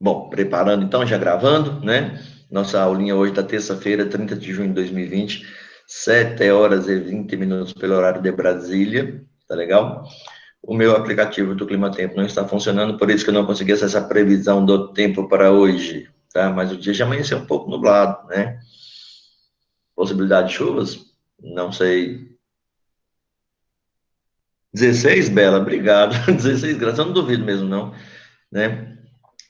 Bom, preparando então, já gravando, né? Nossa aulinha hoje da terça-feira, 30 de junho de 2020, 7 horas e 20 minutos pelo horário de Brasília, tá legal? O meu aplicativo do Clima Tempo não está funcionando, por isso que eu não consegui acessar a previsão do tempo para hoje, tá? Mas o dia já amanheceu um pouco nublado, né? Possibilidade de chuvas? Não sei. 16, Bela, obrigado. 16 graus, eu não duvido mesmo, não, né?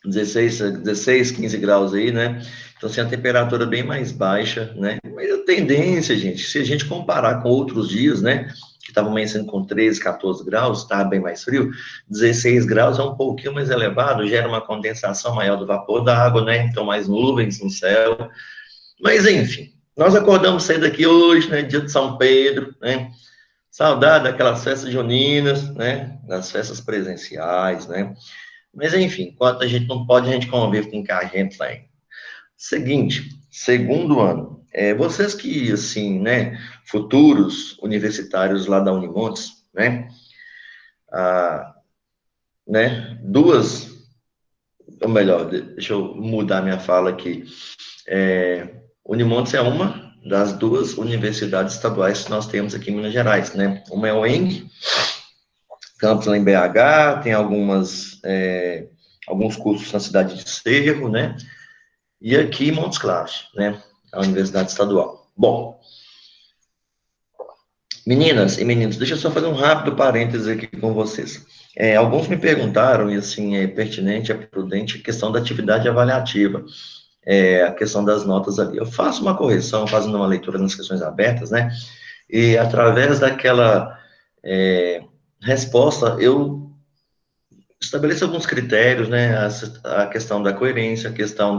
16, 15 graus aí, né? Então, assim, a temperatura bem mais baixa, né? Mas a tendência, gente, se a gente comparar com outros dias, né? Que estavam amanhecendo com 13, 14 graus, estava bem mais frio, 16 graus é um pouquinho mais elevado, gera uma condensação maior do vapor da água, né? Então, mais nuvens no céu. Mas, enfim, nós acordamos cedo aqui hoje, né? Dia de São Pedro, né? Saudade daquelas festas juninas, né? Das festas presenciais, né? Mas, enfim, enquanto a gente não pode, a gente convive com o que a gente tem. Seguinte, segundo ano, vocês que, assim, né, futuros universitários lá da Unimontes, né, ah, né, duas, ou melhor, deixa eu mudar minha fala aqui, Unimontes é uma das duas universidades estaduais que nós temos aqui em Minas Gerais, né, uma é o ENG, campus lá em BH, tem alguns cursos na cidade de Cerro, né, e aqui em Montes Claros, né, a Universidade Estadual. Bom, meninas e meninos, deixa eu só fazer um rápido parênteses aqui com vocês. Alguns me perguntaram, e assim, é pertinente, é prudente, a questão da atividade avaliativa, a questão das notas ali. Eu faço uma correção, fazendo uma leitura nas questões abertas, né, e através daquela resposta, eu estabeleço alguns critérios, né, a questão da coerência, a questão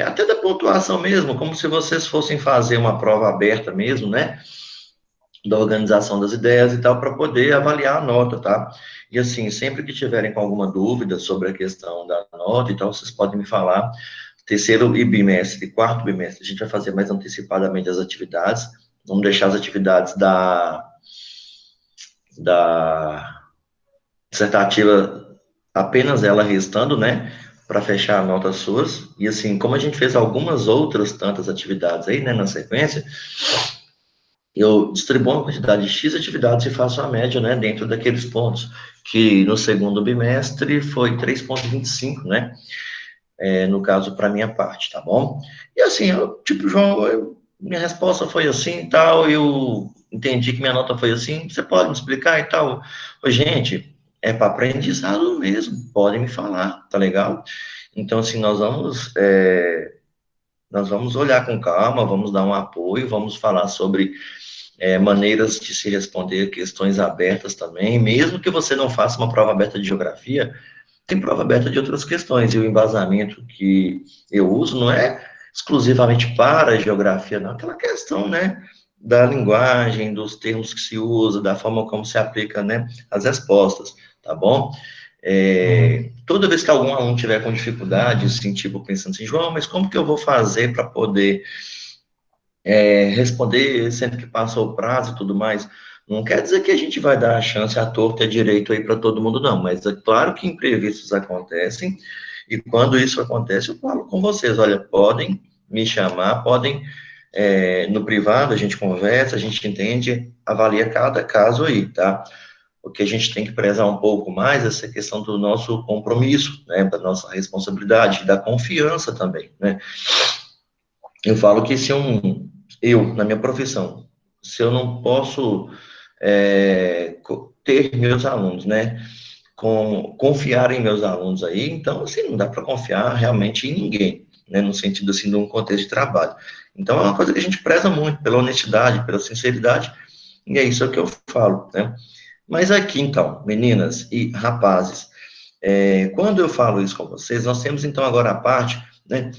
até da pontuação mesmo, como se vocês fossem fazer uma prova aberta mesmo, né? Da organização das ideias e tal, para poder avaliar a nota, tá? E assim, sempre que tiverem com alguma dúvida sobre a questão da nota e tal, vocês podem me falar. Terceiro e bimestre, quarto bimestre, a gente vai fazer mais antecipadamente as atividades. Vamos deixar as atividades da dissertativa apenas ela restando, né? Para fechar a nota suas. E assim, como a gente fez algumas outras tantas atividades aí, né, na sequência, eu distribuo uma quantidade de X atividades e faço a média, né, dentro daqueles pontos, que no segundo bimestre foi 3,25, né, no caso, para minha parte, tá bom? E assim, tipo, João, minha resposta foi assim e tal, eu entendi que minha nota foi assim, você pode me explicar e tal? Ô, gente, é para aprendizado mesmo, podem me falar, tá legal? Então, assim, nós vamos olhar com calma, vamos dar um apoio, vamos falar sobre maneiras de se responder questões abertas também, mesmo que você não faça uma prova aberta de geografia, tem prova aberta de outras questões, e o embasamento que eu uso não é exclusivamente para a geografia, não, aquela questão, né, da linguagem, dos termos que se usa, da forma como se aplica, né, as respostas, tá bom? Toda vez que algum aluno tiver com dificuldade, assim, tipo, pensando assim, João, mas como que eu vou fazer para poder responder, sendo que passou o prazo e tudo mais. Não quer dizer que a gente vai dar a chance à torta e à direito aí para todo mundo, não, mas é claro que imprevistos acontecem, e quando isso acontece, eu falo com vocês, olha, podem me chamar, podem, no privado, a gente conversa, a gente entende, avalia cada caso aí, tá? O que a gente tem que prezar um pouco mais é essa questão do nosso compromisso, né, da nossa responsabilidade, da confiança também, né? Eu falo que eu, na minha profissão, se eu não posso ter meus alunos, né, confiar em meus alunos aí, então, assim, não dá para confiar realmente em ninguém, né, no sentido, assim, de um contexto de trabalho. Então, é uma coisa que a gente preza muito, pela honestidade, pela sinceridade, e é isso que eu falo, né. Mas aqui, então, meninas e rapazes, quando eu falo isso com vocês, nós temos, então, agora a parte, né,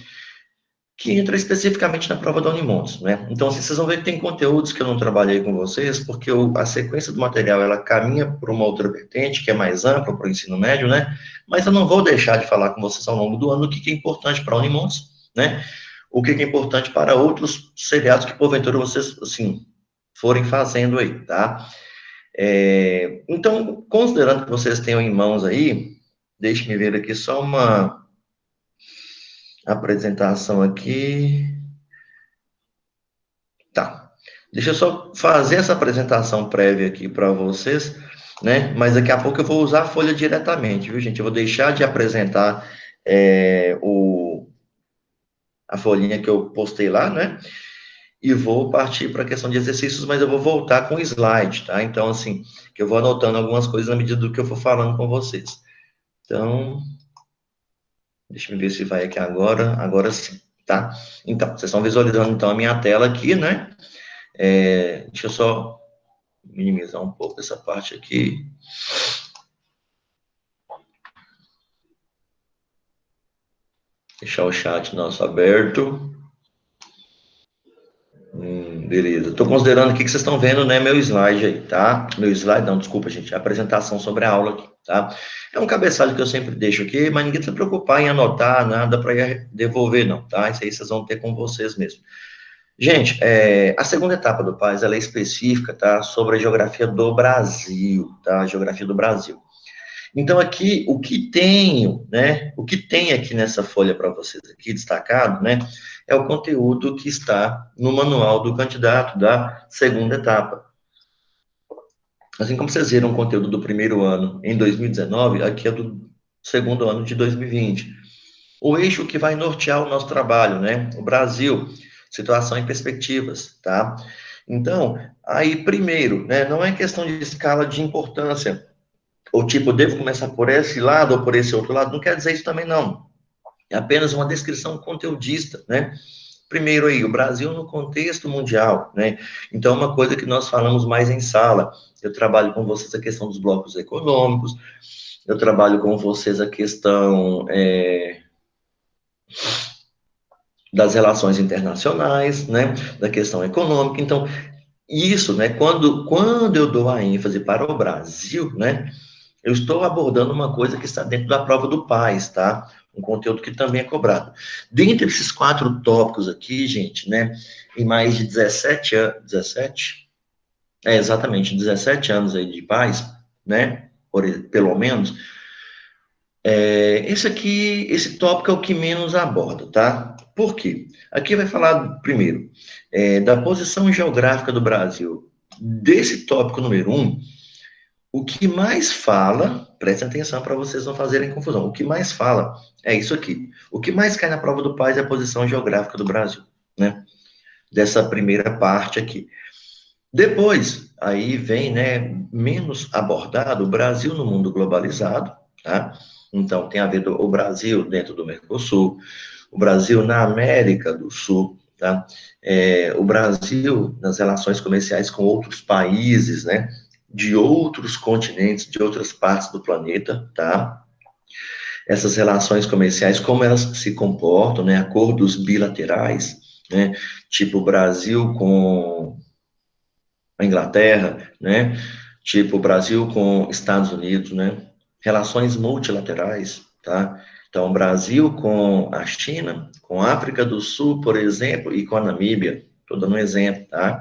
que entra especificamente na prova da Unimontes, né? Então, assim, vocês vão ver que tem conteúdos que eu não trabalhei com vocês, porque a sequência do material, ela caminha para uma outra vertente, que é mais ampla para o ensino médio, né? Mas eu não vou deixar de falar com vocês ao longo do ano o que é importante para a Unimontes, né? O que é importante para outros seriados que, porventura, vocês, assim, forem fazendo aí, tá? Então, considerando que vocês tenham em mãos aí, deixe-me ver aqui só uma apresentação aqui. Tá. Deixa eu só fazer essa apresentação prévia aqui para vocês, né? Mas daqui a pouco eu vou usar a folha diretamente, viu, gente? Eu vou deixar de apresentar a folhinha que eu postei lá, né? E vou partir para a questão de exercícios, mas eu vou voltar com o slide, tá? Então, assim, que eu vou anotando algumas coisas na medida do que eu for falando com vocês. Então, deixa eu ver se vai aqui agora. Agora sim, tá? Então, vocês estão visualizando, então, a minha tela aqui, né? Deixa eu só minimizar um pouco essa parte aqui. Deixar o chat nosso aberto. Beleza. Estou considerando aqui que vocês estão vendo, né, meu slide aí, tá? Meu slide, não, desculpa, gente, a apresentação sobre a aula aqui, tá? É um cabeçalho que eu sempre deixo aqui, mas ninguém precisa se preocupar em anotar nada para devolver, não, tá? Isso aí vocês vão ter com vocês mesmo. Gente, a segunda etapa do PAS, ela é específica, tá? Sobre a geografia do Brasil, tá? A geografia do Brasil. Então, aqui, o que tenho, né, o que tem aqui nessa folha para vocês aqui destacado, né, é o conteúdo que está no manual do candidato da segunda etapa. Assim como vocês viram o conteúdo do primeiro ano em 2019, aqui é do segundo ano de 2020. O eixo que vai nortear o nosso trabalho, né, o Brasil, situação e perspectivas, tá? Então, aí, primeiro, né, não é questão de escala de importância, ou tipo, devo começar por esse lado ou por esse outro lado, não quer dizer isso também não. É apenas uma descrição conteudista, né? Primeiro aí, o Brasil no contexto mundial, né? Então, uma coisa que nós falamos mais em sala, eu trabalho com vocês a questão dos blocos econômicos, eu trabalho com vocês a questão das relações internacionais, né? Da questão econômica. Então, isso, né? Quando eu dou a ênfase para o Brasil, né? Eu estou abordando uma coisa que está dentro da prova do PAS, tá? Um conteúdo que também é cobrado. Dentre esses 4 tópicos aqui, gente, né? Em mais de 17 anos, 17? Exatamente, 17 anos aí de PAS, né? Pelo menos. Esse tópico é o que menos aborda, tá? Por quê? Aqui vai falar, primeiro, da posição geográfica do Brasil. Desse tópico número 1, o que mais fala, prestem atenção para vocês não fazerem confusão, o que mais fala é isso aqui. O que mais cai na prova do PAS é a posição geográfica do Brasil, né? Dessa primeira parte aqui. Depois, aí vem, né, menos abordado o Brasil no mundo globalizado, tá? Então, tem a ver o Brasil dentro do Mercosul, o Brasil na América do Sul, tá? O Brasil nas relações comerciais com outros países, né? De outros continentes, de outras partes do planeta, tá? Essas relações comerciais, como elas se comportam, né? Acordos bilaterais, né? Tipo Brasil com a Inglaterra, né? Tipo Brasil com Estados Unidos, né? Relações multilaterais, tá? Então, Brasil com a China, com a África do Sul, por exemplo, e com a Namíbia, estou dando um exemplo, tá?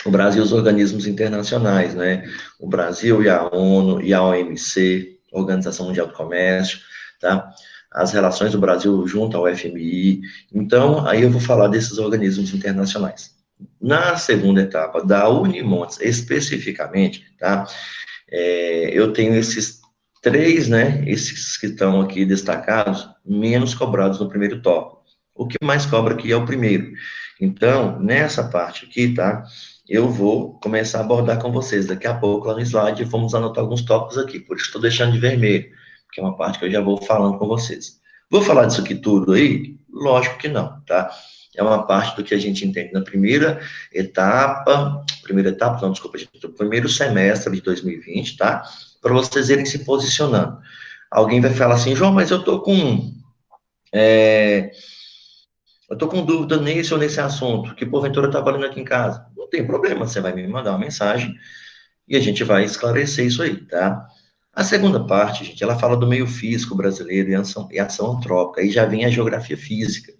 O Brasil e os organismos internacionais, né? O Brasil e a ONU e a OMC, Organização Mundial do Comércio, tá? As relações do Brasil junto ao FMI. Então, aí eu vou falar desses organismos internacionais. Na segunda etapa da Unimontes, especificamente, tá? Eu tenho esses 3, né? Esses que estão aqui destacados, menos cobrados no primeiro tópico. O que mais cobra aqui é o primeiro. Então, nessa parte aqui, tá? Eu vou começar a abordar com vocês. Daqui a pouco, lá no slide, vamos anotar alguns tópicos aqui. Por isso, estou deixando de vermelho, que é uma parte que eu já vou falando com vocês. Vou falar disso aqui tudo aí? Lógico que não, tá? É uma parte do que a gente entende na primeira etapa, não, desculpa, gente, do primeiro semestre de 2020, tá? Para vocês irem se posicionando. Alguém vai falar assim, João, mas eu tô com dúvida nesse ou nesse assunto, que porventura tá valendo aqui em casa. Não tem problema, você vai me mandar uma mensagem e a gente vai esclarecer isso aí, tá? A segunda parte, gente, ela fala do meio físico brasileiro e ação antrópica, aí já vem a geografia física.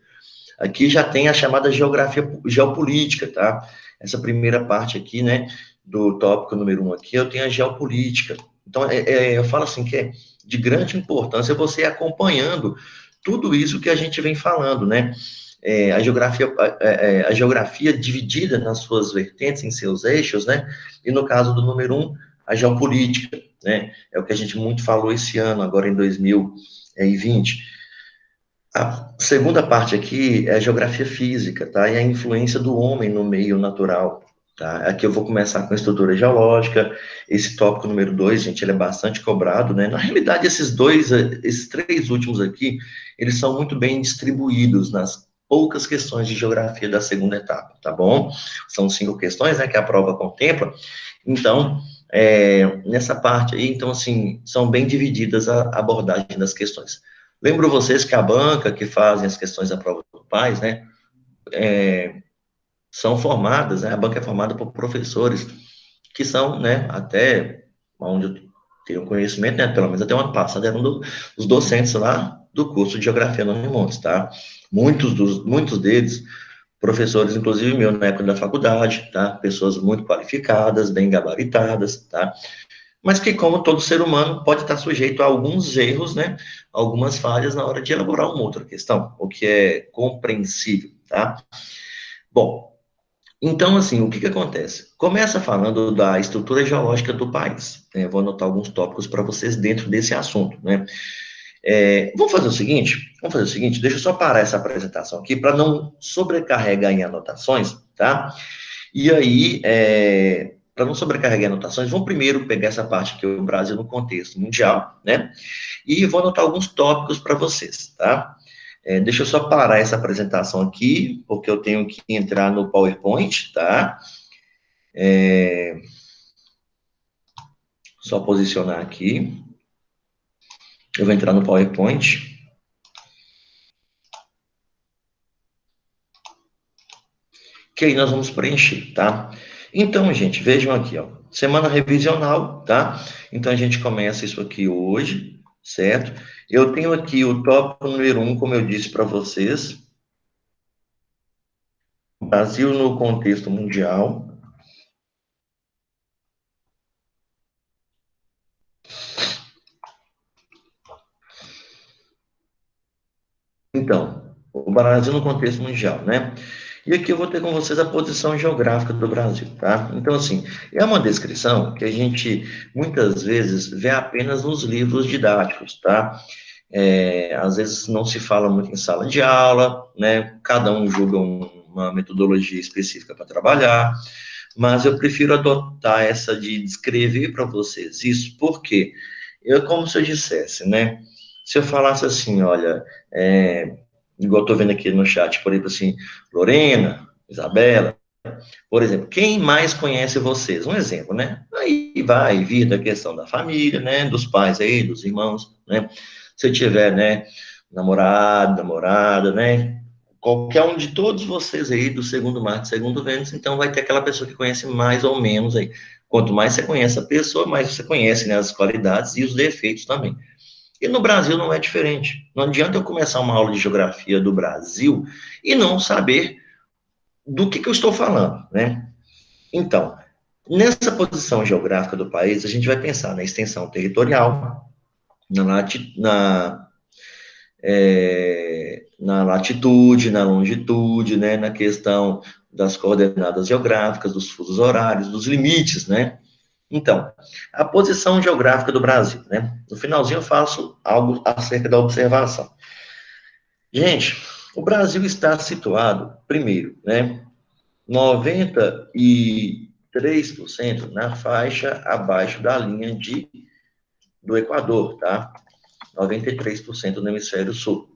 Aqui já tem a chamada geografia geopolítica, tá? Essa primeira parte aqui, né, do tópico número 1 aqui, eu tenho a geopolítica. Então, eu falo assim que é de grande importância você ir acompanhando tudo isso que a gente vem falando, né? A geografia dividida nas suas vertentes, em seus eixos, né? E no caso do número um, a geopolítica, né? É o que a gente muito falou esse ano, agora em 2020. A segunda parte aqui é a geografia física, tá? E a influência do homem no meio natural, tá? Aqui eu vou começar com a estrutura geológica. Esse tópico número dois, gente, ele é bastante cobrado, né? Na realidade, esses três últimos aqui, eles são muito bem distribuídos nas poucas questões de geografia da segunda etapa, tá bom? São 5 questões, né, que a prova contempla. Então, nessa parte aí, então, assim, são bem divididas a abordagem das questões. Lembro vocês que a banca que fazem as questões da prova do PAS, né, são formadas, né, a banca é formada por professores que são, né, até onde eu tenho conhecimento, né, pelo menos até o ano passado, eram os docentes lá do curso de Geografia no Montes, tá? Muitos deles, professores, inclusive meu, na época da faculdade, tá? Pessoas muito qualificadas, bem gabaritadas, tá? Mas que, como todo ser humano, pode estar sujeito a alguns erros, né? Algumas falhas na hora de elaborar uma outra questão, o que é compreensível, tá? Bom, então, assim, o que que acontece? Começa falando da estrutura geológica do país, né? Vou anotar alguns tópicos para vocês dentro desse assunto, né? Vamos fazer o seguinte, deixa eu só parar essa apresentação aqui para não sobrecarregar em anotações, tá? E aí, para não sobrecarregar anotações, vamos primeiro pegar essa parte que é o Brasil no contexto mundial, né? E vou anotar alguns tópicos para vocês, tá? Deixa eu só parar essa apresentação aqui, porque eu tenho que entrar no PowerPoint, tá? Só posicionar aqui. Eu vou entrar no PowerPoint. Que aí nós vamos preencher, tá? Então, gente, vejam aqui, ó. Semana revisional, tá? Então, a gente começa isso aqui hoje, certo? Eu tenho aqui o tópico número um, como eu disse para vocês. Brasil no contexto mundial. Então, o Brasil no contexto mundial, né? E aqui eu vou ter com vocês a posição geográfica do Brasil, tá? Então, assim, é uma descrição que a gente muitas vezes vê apenas nos livros didáticos, tá? Às vezes não se fala muito em sala de aula, né? Cada um julga uma metodologia específica para trabalhar, mas eu prefiro adotar essa de descrever para vocês isso, porque como se eu dissesse, né? Se eu falasse assim, olha, igual eu estou vendo aqui no chat, por exemplo, assim, Lorena, Isabela, por exemplo, quem mais conhece vocês? Um exemplo, né? Aí vai vir da questão da família, né? Dos pais aí, dos irmãos, né? Se tiver, né? Namorado, namorada, né? Qualquer um de todos vocês aí, do segundo Marte, segundo Vênus, então vai ter aquela pessoa que conhece mais ou menos aí. Quanto mais você conhece a pessoa, mais você conhece, né, as qualidades e os defeitos também. E no Brasil não é diferente. Não adianta eu começar uma aula de geografia do Brasil e não saber do que eu estou falando, né? Então, nessa posição geográfica do país, a gente vai pensar na extensão territorial, na latitude, na longitude, né, na questão das coordenadas geográficas, dos fusos horários, dos limites, né? Então, a posição geográfica do Brasil, né? No finalzinho eu faço algo acerca da observação. Gente, o Brasil está situado, primeiro, né, 93% na faixa abaixo da linha do Equador, tá? 93% no hemisfério sul,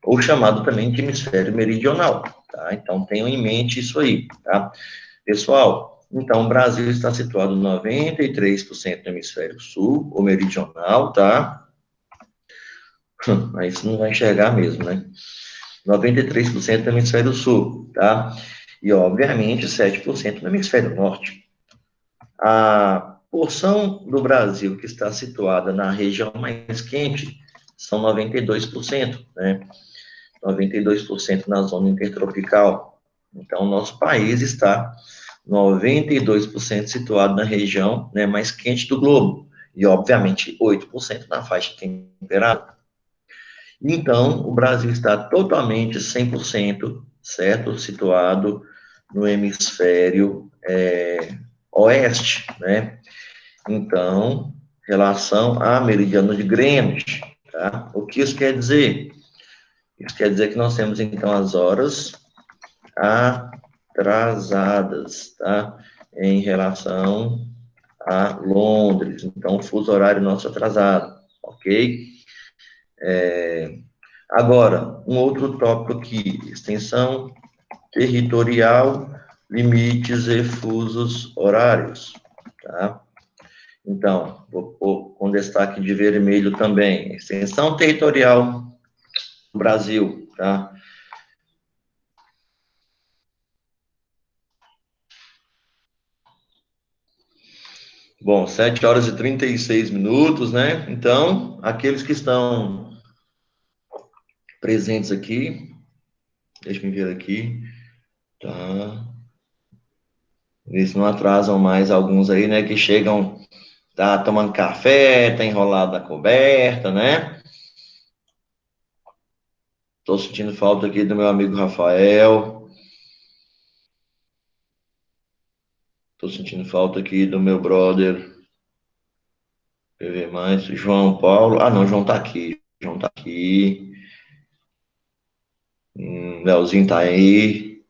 ou chamado também de hemisfério meridional, tá? Então, tenham em mente isso aí, tá? Pessoal, então, o Brasil está situado 93% no hemisfério sul, ou meridional, tá? Aí você não vai enxergar mesmo, né? 93% no hemisfério sul, tá? E, obviamente, 7% no hemisfério norte. A porção do Brasil que está situada na região mais quente são 92%, né? 92% na zona intertropical. Então, o nosso país está 92% situado na região, né, mais quente do globo. E, obviamente, 8% na faixa temperada. Então, o Brasil está totalmente 100%, certo? Situado no hemisfério oeste, né? Então, relação a meridiano de Greenwich, tá? O que isso quer dizer? Isso quer dizer que nós temos, então, as horas atrasadas, tá? Em relação a Londres. Então, o fuso horário nosso atrasado, ok? Agora, um outro tópico aqui, extensão territorial, limites e fusos horários, tá? Então, vou pôr com destaque de vermelho também, extensão territorial do Brasil, tá? Bom, 7 horas e 36 minutos, né? Então, aqueles que estão presentes aqui, deixa eu ver aqui, tá? Eles não atrasam mais alguns aí, né? Que chegam, tá tomando café, tá enrolado na coberta, né? Tô sentindo falta aqui do meu amigo Rafael. Tô sentindo falta aqui do meu brother. Deixa eu ver mais. João Paulo. Ah, não, João tá aqui. João tá aqui. Leozinho tá aí.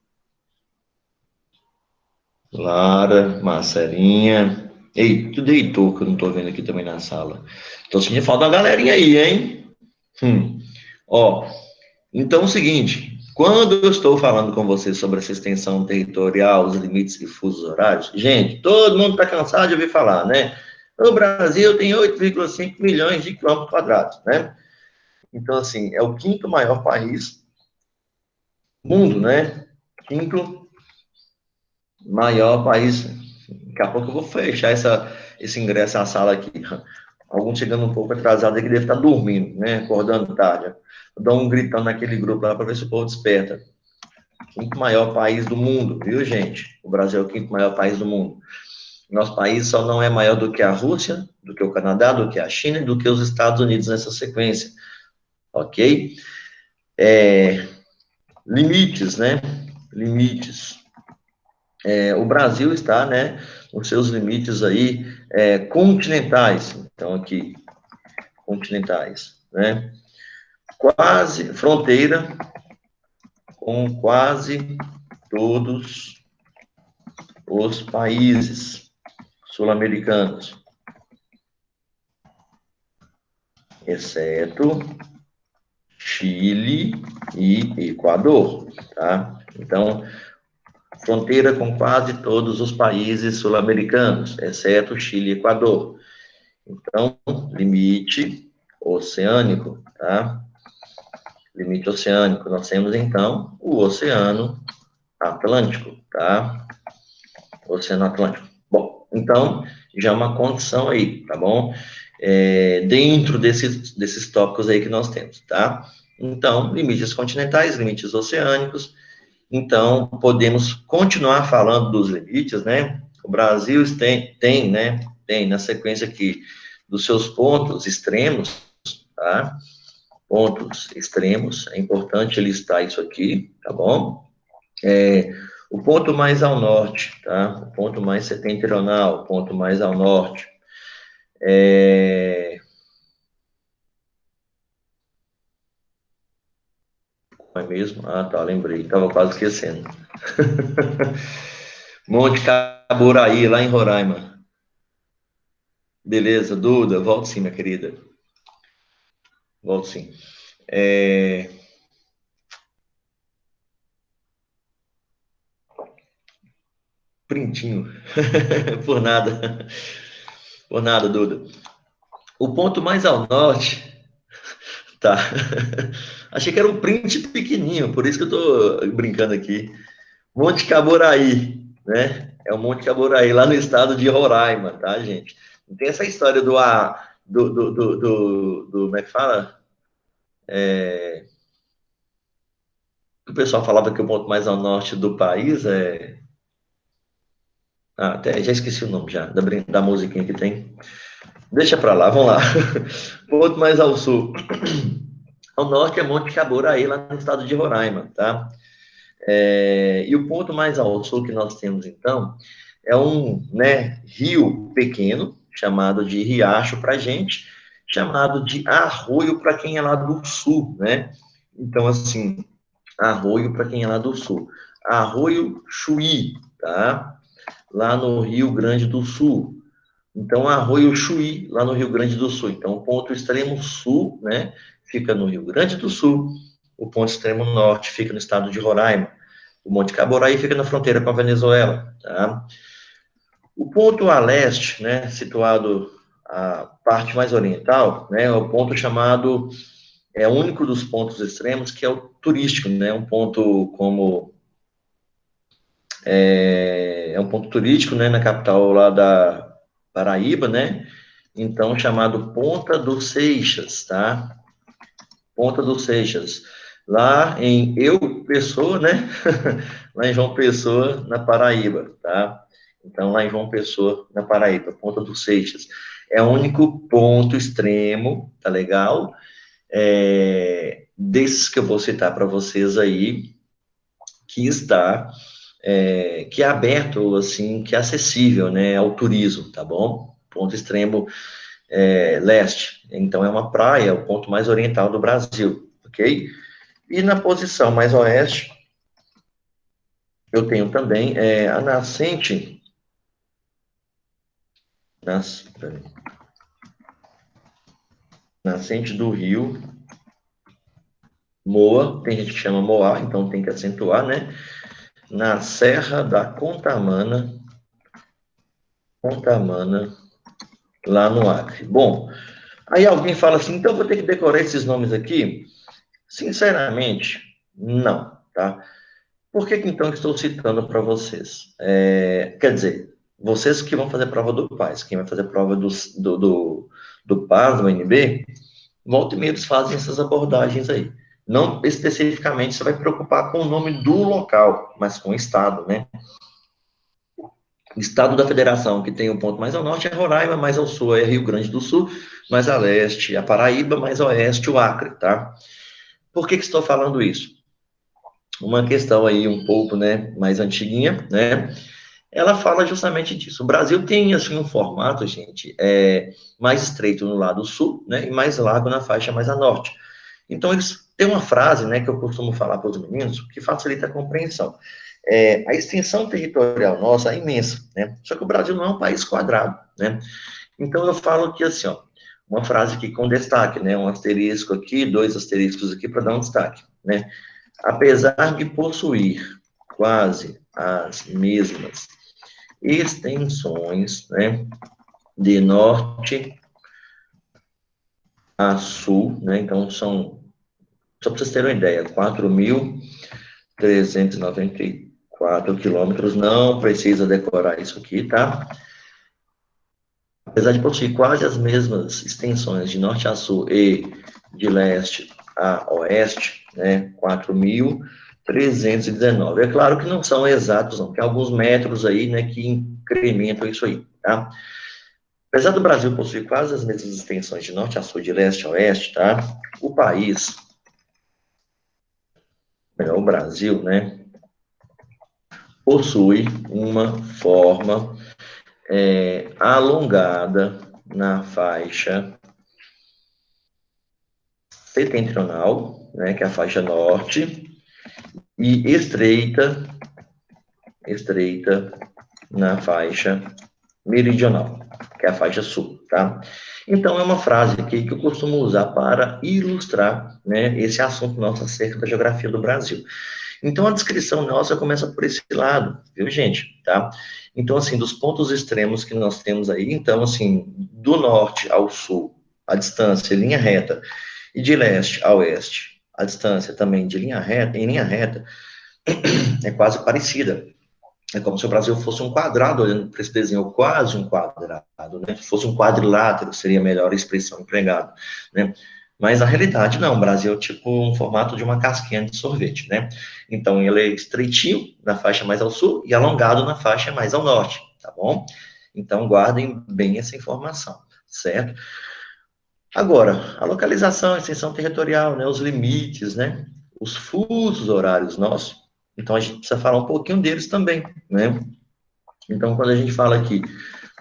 Lara, Marcelinha. Ei, tudo deitou que eu não tô vendo aqui também na sala. Tô sentindo falta da galerinha aí, hein? Ó, então é o seguinte. Quando eu estou falando com vocês sobre essa extensão territorial, os limites e fusos horários, gente, todo mundo está cansado de ouvir falar, né? O Brasil tem 8,5 milhões de quilômetros quadrados, né? Então, assim, é o quinto maior país do mundo, né? Quinto maior país. Daqui a pouco eu vou fechar esse ingresso à sala aqui. Alguns chegando um pouco atrasado aqui, deve estar dormindo, né? Acordando tarde. Vou dar um gritão naquele grupo lá para ver se o povo desperta. Quinto maior país do mundo, viu, gente? O Brasil é o quinto maior país do mundo. Nosso país só não é maior do que a Rússia, do que o Canadá, do que a China e do que os Estados Unidos nessa sequência, ok? Limites, né? Limites. O Brasil está, né, os seus limites aí continentais. Então, aqui, continentais, né? Quase, fronteira com quase todos os países sul-americanos, exceto Chile e Equador, tá? Então, fronteira com quase todos os países sul-americanos, exceto Chile e Equador. Então, limite oceânico, tá? Limite oceânico. Nós temos, então, o Oceano Atlântico, tá? Oceano Atlântico. Bom, então, já é uma condição aí, tá bom? Dentro desses tópicos aí que nós temos, tá? Então, limites continentais, limites oceânicos. Então, podemos continuar falando dos limites, né? O Brasil tem, né? Tem na sequência aqui dos seus pontos extremos, tá? Pontos extremos, é importante listar isso aqui, tá bom? O ponto mais ao norte, tá? O ponto mais setentrional, o ponto mais ao norte. Qual é mesmo? Ah, tá, lembrei, tava quase esquecendo. Monte Caburaí, lá em Roraima. Beleza, Duda, volto sim, minha querida. Volto sim. Printinho. Por nada. Por nada, Duda. O ponto mais ao norte, tá? Achei que era um print pequenininho, por isso que eu tô brincando aqui. Monte Caburaí, né? É o Monte Caburaí, lá no estado de Roraima, tá, gente? Não tem essa história como é que fala? O pessoal falava que o ponto mais ao norte do país é. Ah, até já esqueci o nome já, da musiquinha que tem. Deixa pra lá, vamos lá. Ponto mais ao sul. Ao norte é Monte Caboraí, lá no estado de Roraima, tá? E o ponto mais ao sul que nós temos, então, é um, né, rio pequeno, chamado de riacho para gente, chamado de arroio para quem é lá do sul, né? Então, assim, arroio para quem é lá do sul. Arroio Chuí, tá? Lá no Rio Grande do Sul. Então, Arroio Chuí, lá no Rio Grande do Sul. Então, o ponto extremo sul, né, fica no Rio Grande do Sul. O ponto extremo norte fica no estado de Roraima. O Monte Caboraí fica na fronteira com a Venezuela, tá? O ponto a leste, né, situado a parte mais oriental, né, é o ponto chamado, é o único dos pontos extremos que é o turístico, né, um ponto como, é um ponto turístico, né, na capital lá da Paraíba, né, então chamado Ponta dos Seixas, tá? Ponta dos Seixas, lá em Eu Pessoa, né? Lá em João Pessoa, na Paraíba, tá? Então, lá em João Pessoa, na Paraíba, Ponta dos Seixas. É o único ponto extremo, tá legal? Desses que eu vou citar para vocês aí, que está, que é aberto, assim, que é acessível, né, ao turismo, tá bom? Ponto extremo leste. Então, é uma praia, o ponto mais oriental do Brasil, ok? E na posição mais oeste, eu tenho também a nascente, peraí, nascente do rio Moa, tem gente que chama Moá, então tem que acentuar, né? Na Serra da Contamana, lá no Acre. Bom, aí alguém fala assim, então eu vou ter que decorar esses nomes aqui? Sinceramente, não, tá? Por que então que estou citando para vocês? Quer dizer, vocês que vão fazer prova do PAS, quem vai fazer prova do PAS, do NB, volta e meia eles fazem essas abordagens aí. Não especificamente você vai preocupar com o nome do local, mas com o estado, né? O estado da federação, que tem o ponto mais ao norte é Roraima, mais ao sul é Rio Grande do Sul, mais a leste a Paraíba, mais a oeste o Acre, tá? Por que estou falando isso? Uma questão aí um pouco, né, mais antiguinha, né? Ela fala justamente disso. O Brasil tem, assim, um formato, gente, mais estreito no lado sul, né, e mais largo na faixa mais a norte. Então, eles têm uma frase, né, que eu costumo falar para os meninos, que facilita a compreensão. A extensão territorial nossa é imensa, né, só que o Brasil não é um país quadrado, né. Então, eu falo que, assim, ó, uma frase aqui com destaque, né, um asterisco aqui, dois asteriscos aqui para dar um destaque, né. Apesar de possuir quase as mesmas extensões, né, de norte a sul, né, então são, só para vocês terem uma ideia, 4.394 quilômetros, não precisa decorar isso aqui, tá? Apesar de possuir quase as mesmas extensões de norte a sul e de leste a oeste, né, 4.319. É claro que não são exatos, não, tem alguns metros aí, né, que incrementam isso aí, tá? Apesar do Brasil possuir quase as mesmas extensões de norte a sul, de leste a oeste, tá? O país, o Brasil, né, possui uma forma alongada na faixa setentrional, né, que é a faixa norte, e estreita na faixa meridional, que é a faixa sul, tá? Então, é uma frase aqui que eu costumo usar para ilustrar, né, esse assunto nosso acerca da geografia do Brasil. Então, a descrição nossa começa por esse lado, viu, gente? Tá? Então, assim, dos pontos extremos que nós temos aí, então, assim, do norte ao sul, a distância em linha reta, e de leste a oeste, a distância também de linha reta, em linha reta, é quase parecida. É como se o Brasil fosse um quadrado, olhando para esse desenho, quase um quadrado, né? Se fosse um quadrilátero, seria a melhor expressão empregada, né? Mas na realidade, não, o Brasil é tipo um formato de uma casquinha de sorvete, né? Então, ele é estreitinho na faixa mais ao sul e alongado na faixa mais ao norte, tá bom? Então, guardem bem essa informação, certo? Agora, a localização, a extensão territorial, né, os limites, né, os fusos horários nossos, então a gente precisa falar um pouquinho deles também, né? Então, quando a gente fala aqui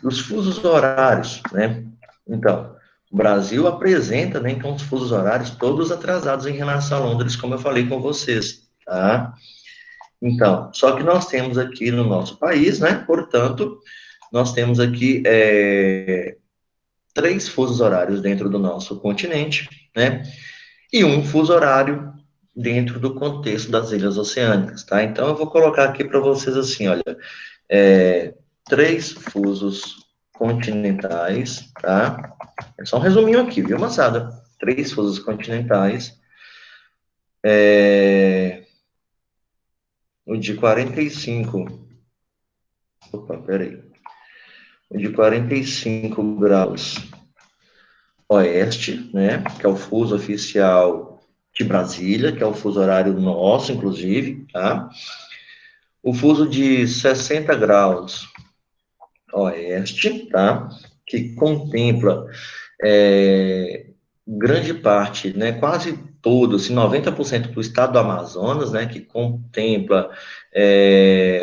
dos fusos horários, né? Então, o Brasil apresenta, né, então, os fusos horários todos atrasados em relação a Londres, como eu falei com vocês, tá? Então, só que nós temos aqui no nosso país, né? Portanto, nós temos aqui três fusos horários dentro do nosso continente, né? E um fuso horário dentro do contexto das ilhas oceânicas, tá? Então, eu vou colocar aqui para vocês assim, olha, três fusos continentais, tá? É só um resuminho aqui, viu, moçada? Três fusos continentais, o de 45, opa, peraí, o de 45 graus oeste, né, que é o fuso oficial de Brasília, que é o fuso horário nosso, inclusive, tá? O fuso de 60 graus oeste, tá? Que contempla grande parte, né, quase todo, assim, 90% do estado do Amazonas, né, que contempla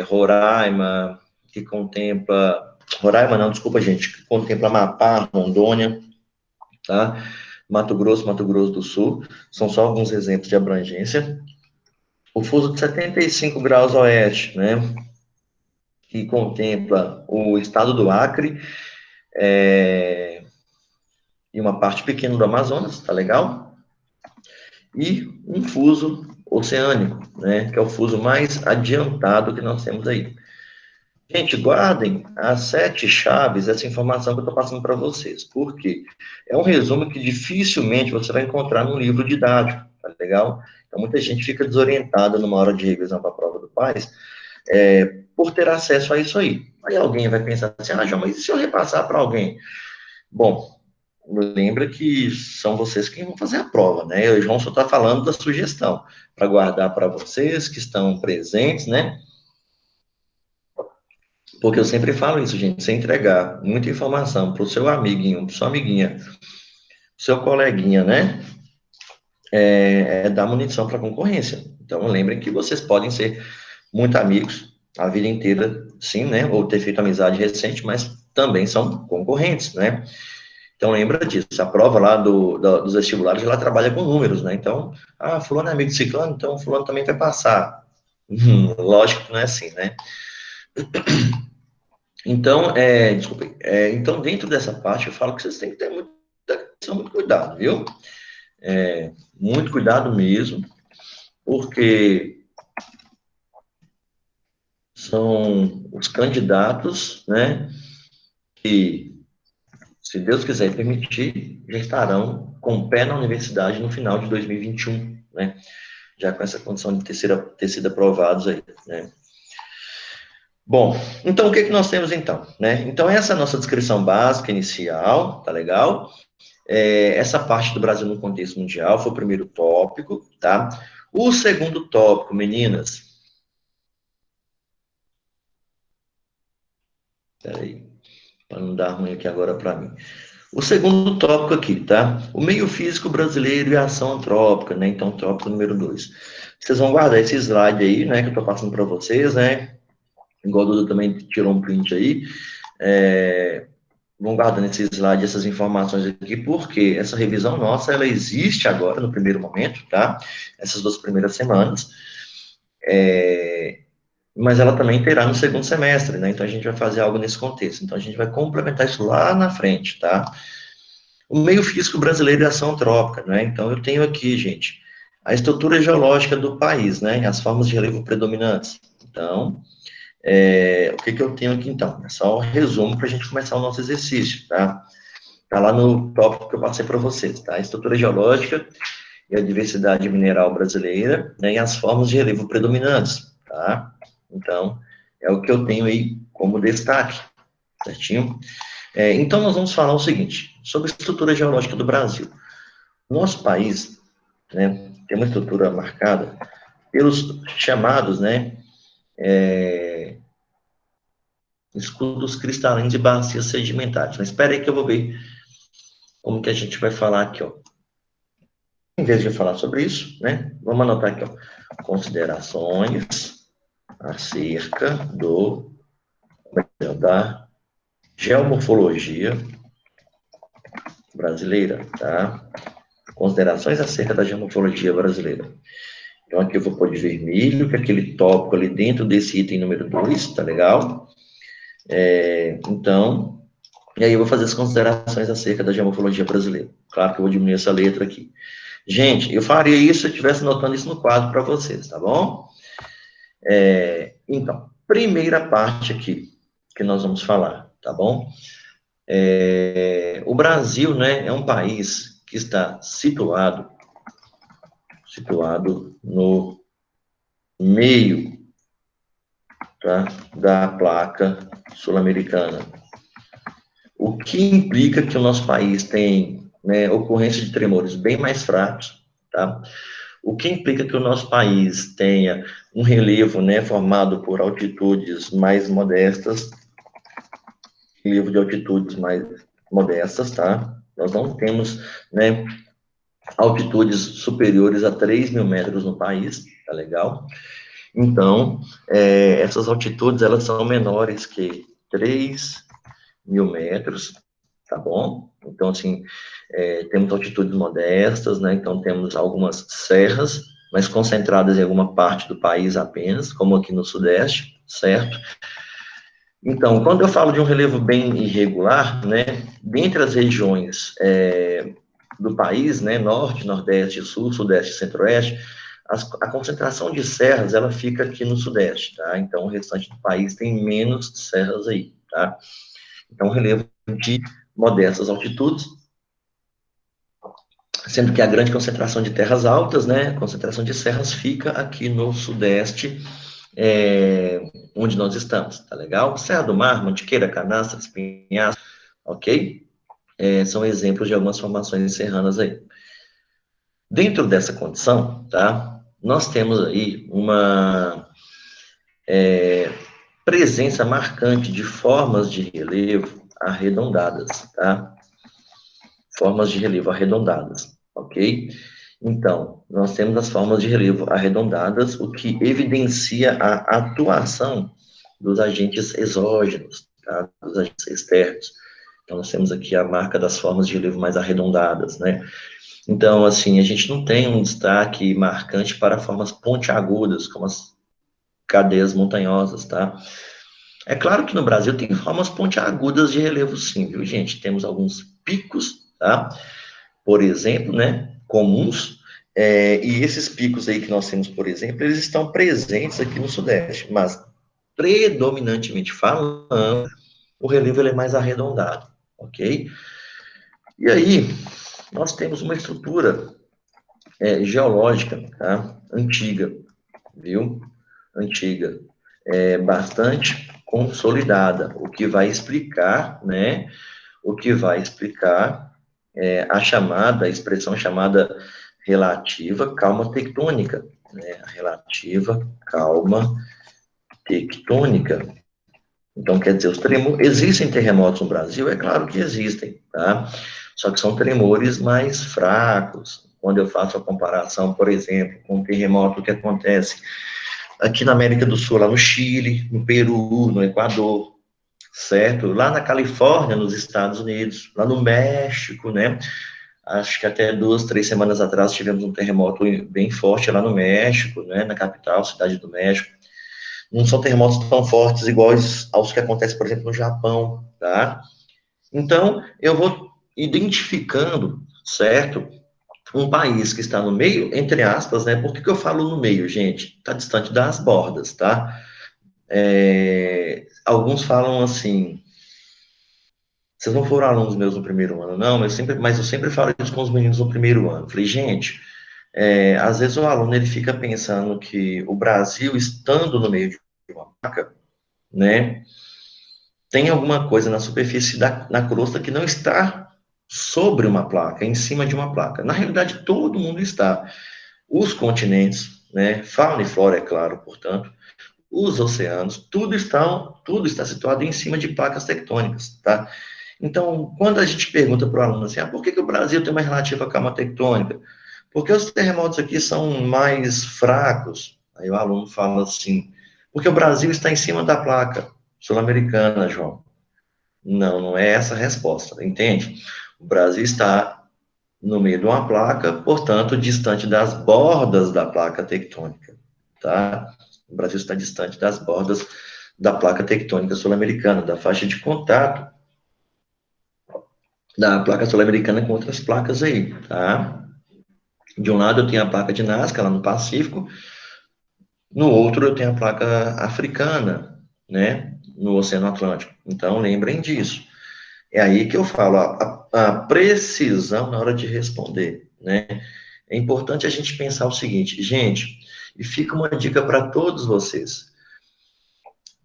Roraima, que contempla, Roraima não, desculpa, gente, que contempla Amapá, Rondônia, tá? Mato Grosso do Sul, são só alguns exemplos de abrangência. O fuso de 75 graus oeste, né, que contempla o estado do Acre, e uma parte pequena do Amazonas, tá legal? E um fuso oceânico, né, que é o fuso mais adiantado que nós temos aí. Gente, guardem as 7 chaves, essa informação que eu estou passando para vocês. Por quê? É um resumo que dificilmente você vai encontrar num livro didático, tá legal? Então, muita gente fica desorientada numa hora de revisão para a prova do PAS, por ter acesso a isso aí. Aí alguém vai pensar assim, ah, João, mas e se eu repassar para alguém? Bom, lembra que são vocês que vão fazer a prova, né? O João só está falando da sugestão, para guardar para vocês que estão presentes, né? Porque eu sempre falo isso, gente, você entregar muita informação para o seu amiguinho, para sua amiguinha, seu coleguinha, né? Dar munição para a concorrência. Então, lembrem que vocês podem ser muito amigos a vida inteira, sim, né? Ou ter feito amizade recente, mas também são concorrentes, né? Então, lembra disso. A prova lá dos vestibulares, ela trabalha com números, né? Então, fulano é amigo de ciclano, então fulano também vai passar. Lógico que não é assim, né? Então, desculpem, então dentro dessa parte eu falo que vocês têm que ter muito cuidado, viu? Muito cuidado mesmo, porque são os candidatos, né, que, se Deus quiser e permitir, já estarão com o pé na universidade no final de 2021, né? Já com essa condição de ter sido aprovados aí, né? Bom, então o que que nós temos então, né? Então essa é a nossa descrição básica inicial, tá legal? Essa parte do Brasil no contexto mundial foi o primeiro tópico, tá? O segundo tópico, meninas, peraí, para não dar ruim aqui agora para mim. O segundo tópico aqui, tá? O meio físico brasileiro e a ação antrópica, né? Então, tópico número 2. Vocês vão guardar esse slide aí, né? Que eu tô passando para vocês, né? Igual o Dudu também tirou um print aí. Vão guardando esse slide, essas informações aqui, porque essa revisão nossa, ela existe agora, no primeiro momento, tá? Essas 2 primeiras semanas. Mas ela também terá no segundo semestre, né? Então, a gente vai fazer algo nesse contexto. Então, a gente vai complementar isso lá na frente, tá? O meio físico brasileiro e ação antrópica, né? Então, eu tenho aqui, gente, a estrutura geológica do país, né? As formas de relevo predominantes. Então, o que que eu tenho aqui, então? É só um resumo para a gente começar o nosso exercício, tá? Tá lá no tópico que eu passei para vocês, tá? A estrutura geológica e a diversidade mineral brasileira, né? E as formas de relevo predominantes, tá? Então, é o que eu tenho aí como destaque, certinho? Então, nós vamos falar o seguinte, sobre a estrutura geológica do Brasil. Nosso país, né, tem uma estrutura marcada pelos chamados, né, escudos cristalinos e bacias sedimentares. Mas espera aí que eu vou ver como que a gente vai falar aqui, ó? Em vez de falar sobre isso, né? Vamos anotar aqui, ó. Considerações acerca da geomorfologia brasileira, tá? Considerações acerca da geomorfologia brasileira. Então, aqui eu vou pôr de vermelho, que é aquele tópico ali dentro desse item número 2, tá legal? Então, e aí eu vou fazer as considerações acerca da geomorfologia brasileira. Claro que eu vou diminuir essa letra aqui. Gente, eu faria isso se eu estivesse anotando isso no quadro para vocês, tá bom? Então, primeira parte aqui que nós vamos falar, tá bom? O Brasil, né, é um país que está situado no meio, tá, da placa sul-americana, o que implica que o nosso país tem, né, ocorrência de tremores bem mais fracos, tá? O que implica que o nosso país tenha um relevo, né, formado por altitudes mais modestas, relevo de altitudes mais modestas, tá? Nós não temos, né, altitudes superiores a 3.000 metros no país, tá legal? Então, essas altitudes, elas são menores que 3.000 metros, tá bom? Então, assim, temos altitudes modestas, né? Então, temos algumas serras, mas concentradas em alguma parte do país apenas, como aqui no Sudeste, certo? Então, quando eu falo de um relevo bem irregular, né, dentre as regiões do país, né, Norte, Nordeste, Sul, Sudeste e Centro-Oeste, a concentração de serras, ela fica aqui no Sudeste, tá? Então, o restante do país tem menos serras aí, tá? Então, relevo de modestas altitudes, sendo que a grande concentração de terras altas, né, a concentração de serras fica aqui no Sudeste, onde nós estamos, tá legal? Serra do Mar, Mantiqueira, Canastras, Pinhais, ok? São exemplos de algumas formações serranas aí. Dentro dessa condição, tá, nós temos aí uma presença marcante de formas de relevo arredondadas, tá? Formas de relevo arredondadas, ok? Então, nós temos as formas de relevo arredondadas, o que evidencia a atuação dos agentes exógenos, tá? Dos agentes externos. Então, nós temos aqui a marca das formas de relevo mais arredondadas, né? Então, assim, a gente não tem um destaque marcante para formas pontiagudas, como as cadeias montanhosas, tá? É claro que no Brasil tem formas pontiagudas de relevo sim, viu, gente? Temos alguns picos, tá? Por exemplo, né, comuns, e esses picos aí que nós temos, por exemplo, eles estão presentes aqui no Sudeste, mas predominantemente falando, o relevo ele é mais arredondado, ok? E aí, nós temos uma estrutura geológica, tá? Antiga, viu? Antiga, bastante consolidada, o que vai explicar, né? O que vai explicar a expressão chamada relativa calma tectônica, né? A relativa calma tectônica. Então, quer dizer, existem terremotos no Brasil? É claro que existem, tá? Só que são tremores mais fracos. Quando eu faço a comparação, por exemplo, com um terremoto que acontece aqui na América do Sul, lá no Chile, no Peru, no Equador, certo? Lá na Califórnia, nos Estados Unidos, lá no México, né? Acho que até 2, 3 semanas atrás tivemos um terremoto bem forte lá no México, né? Na capital, cidade do México. Não são terremotos tão fortes iguais aos que acontecem, por exemplo, no Japão, tá? Então, eu vou identificando, certo? Um país que está no meio, entre aspas, né? Por que eu falo no meio, gente? Está distante das bordas, tá? Alguns falam assim, vocês não foram alunos meus no primeiro ano, não, mas eu sempre falo isso com os meninos no primeiro ano. Falei, gente, às vezes o aluno ele fica pensando que o Brasil, estando no meio de uma placa, né, tem alguma coisa na superfície na crosta que não está sobre uma placa, em cima de uma placa. Na realidade, todo mundo está. Os continentes, né, fauna e flora, é claro, portanto, os oceanos, tudo está situado em cima de placas tectônicas, tá? Então, quando a gente pergunta para o aluno assim, por que o Brasil tem uma relativa calma tectônica? Porque os terremotos aqui são mais fracos. Aí o aluno fala assim, porque o Brasil está em cima da placa sul-americana, João. Não, não é essa a resposta, entende? O Brasil está no meio de uma placa, portanto, distante das bordas da placa tectônica, tá? O Brasil está distante das bordas da placa tectônica sul-americana, da faixa de contato da placa sul-americana com outras placas aí, tá? De um lado eu tenho a placa de Nazca, lá no Pacífico, no outro eu tenho a placa africana, né, no Oceano Atlântico. Então, lembrem disso. É aí que eu falo, a precisão na hora de responder, né? É importante a gente pensar o seguinte, gente, e fica uma dica para todos vocês,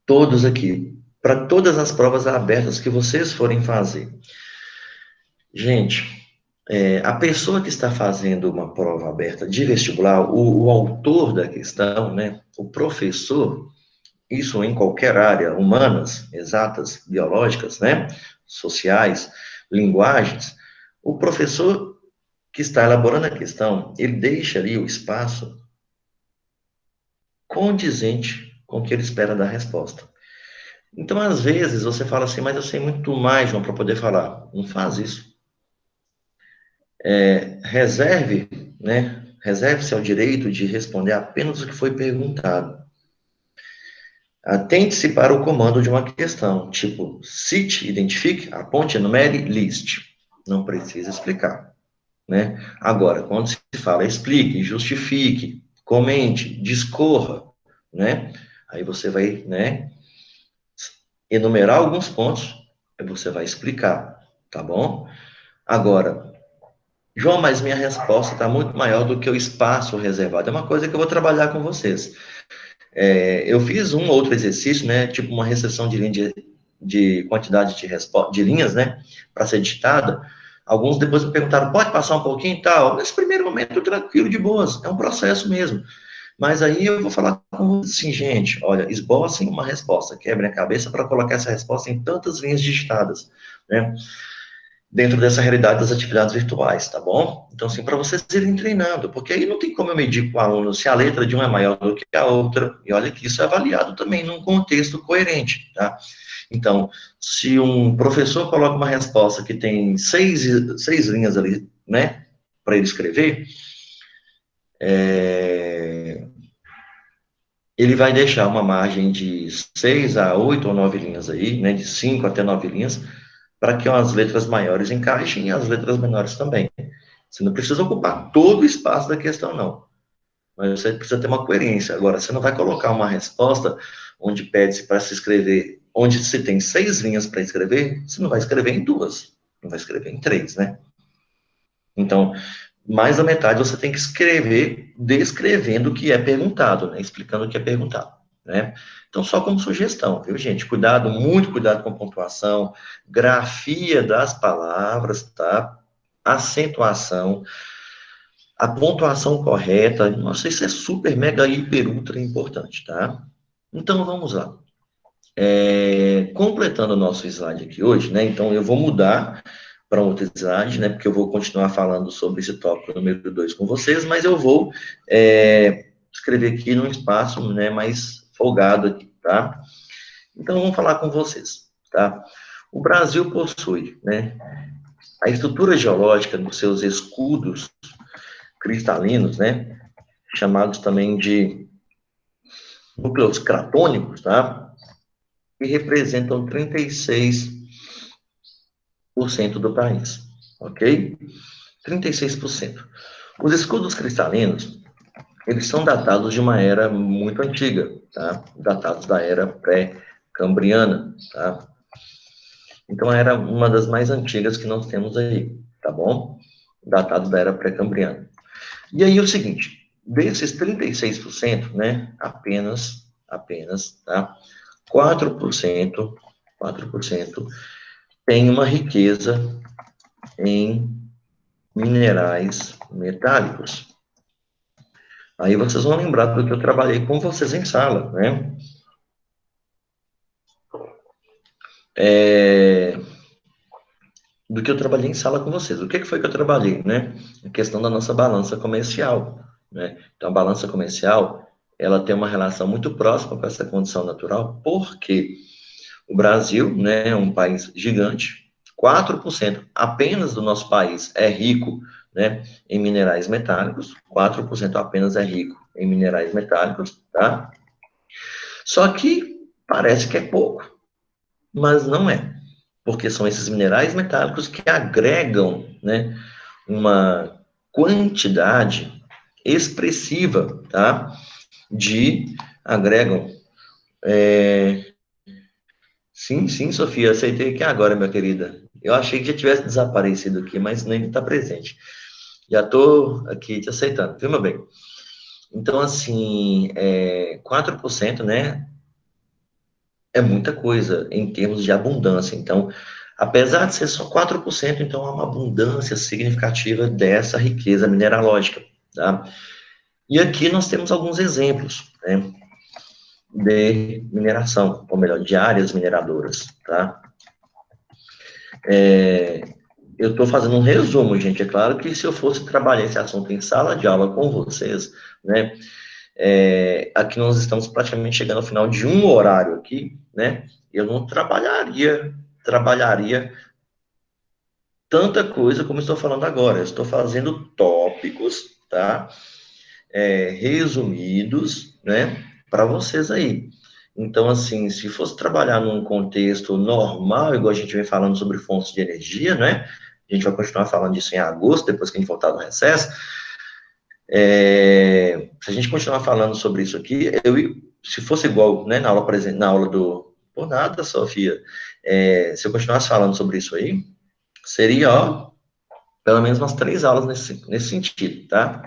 todos aqui, para todas as provas abertas que vocês forem fazer. Gente, a pessoa que está fazendo uma prova aberta de vestibular, o autor da questão, né, o professor, isso em qualquer área, humanas, exatas, biológicas, né, sociais, linguagens, o professor que está elaborando a questão, ele deixa ali o espaço condizente com o que ele espera da resposta. Então, às vezes, você fala assim, mas eu sei muito mais, João, para poder falar. Não faz isso. Reserve, né? Reserve-se ao direito de responder apenas o que foi perguntado. Atente-se para o comando de uma questão, tipo, cite, identifique, aponte, enumere, liste. Não precisa explicar, né? Agora, quando se fala explique, justifique, comente, discorra, né? Aí você vai, né, enumerar alguns pontos, e você vai explicar, tá bom? Agora, João, mas minha resposta está muito maior do que o espaço reservado. É uma coisa que eu vou trabalhar com vocês. Eu fiz um outro exercício, né, tipo uma restrição de linha de quantidade de linhas, né, para ser digitada. Alguns depois me perguntaram, pode passar um pouquinho e tal? Nesse primeiro momento, tranquilo, de boas, é um processo mesmo. Mas aí eu vou falar com vocês assim, gente, olha, esbocem uma resposta, quebrem a cabeça para colocar essa resposta em tantas linhas digitadas, né, dentro dessa realidade das atividades virtuais, tá bom? Então, assim, para vocês irem treinando, porque aí não tem como eu medir com o aluno se a letra de um é maior do que a outra, e olha que isso é avaliado também num contexto coerente, tá? Então, se um professor coloca uma resposta que tem seis linhas ali, né, para ele escrever, ele vai deixar uma margem de 6 a 8 ou 9 linhas aí, né, de 5 até 9 linhas, para que as letras maiores encaixem e as letras menores também. Você não precisa ocupar todo o espaço da questão, não. Mas você precisa ter uma coerência. Agora, você não vai colocar uma resposta onde pede-se para se escrever, onde se tem 6 linhas para escrever, você não vai escrever em 2, não vai escrever em 3, né? Então, mais da metade você tem que escrever descrevendo o que é perguntado, né? Explicando o que é perguntado, né? Então, só como sugestão, viu, gente? Cuidado, muito cuidado com a pontuação, grafia das palavras, tá? Acentuação, a pontuação correta, nossa, isso é super, mega, hiper, ultra importante, tá? Então, vamos lá. Completando o nosso slide aqui hoje, né? Então, eu vou mudar para um outro slide, né? Porque eu vou continuar falando sobre esse tópico número 2 com vocês, mas eu vou escrever aqui num espaço, né, mais folgado aqui, tá? Então, vamos falar com vocês, tá? O Brasil possui, né, a estrutura geológica dos seus escudos cristalinos, né, chamados também de núcleos cratônicos, tá? Que representam 36% do país, ok? 36%. Os escudos cristalinos, eles são datados de uma era muito antiga, tá? Datados da era pré-cambriana, tá? Então, era uma das mais antigas que nós temos aí, tá bom? Datados da era pré-cambriana. E aí, é o seguinte, desses 36%, né, apenas, tá? 4% tem uma riqueza em minerais metálicos. Aí vocês vão lembrar do que eu trabalhei com vocês em sala, né? do que eu trabalhei em sala com vocês. O que foi que eu trabalhei, né? A questão da nossa balança comercial, né? Então, a balança comercial, ela tem uma relação muito próxima com essa condição natural, porque o Brasil, né, é um país gigante, 4% apenas do nosso país é rico, né, em minerais metálicos, 4% apenas é rico em minerais metálicos, tá? Só que parece que é pouco, mas não é, porque são esses minerais metálicos que agregam, né, uma quantidade expressiva, tá? Agregam. Sim, sim, Sofia, aceitei aqui agora, minha querida. Eu achei que já tivesse desaparecido aqui, mas ainda está presente. Já estou aqui te aceitando, viu, meu bem? Então, assim, 4%, né, é muita coisa em termos de abundância. Então, apesar de ser só 4%, então há uma abundância significativa dessa riqueza mineralógica, tá? E aqui nós temos alguns exemplos, né, de mineração, ou melhor, de áreas mineradoras, tá? Eu estou fazendo um resumo, gente. É claro que se eu fosse trabalhar esse assunto em sala de aula com vocês, né? Aqui nós estamos praticamente chegando ao final de um horário aqui, né? Eu não trabalharia tanta coisa como estou falando agora. Eu estou fazendo tópicos, tá? Resumidos, né? Para vocês aí. Então, assim, se fosse trabalhar num contexto normal, igual a gente vem falando sobre fontes de energia, né? A gente vai continuar falando disso em agosto, depois que a gente voltar do recesso. Se a gente continuar falando sobre isso aqui, se fosse igual, né, na aula do... Por nada, Sofia. Se eu continuasse falando sobre isso aí, seria, ó, pelo menos umas 3 aulas nesse sentido, tá?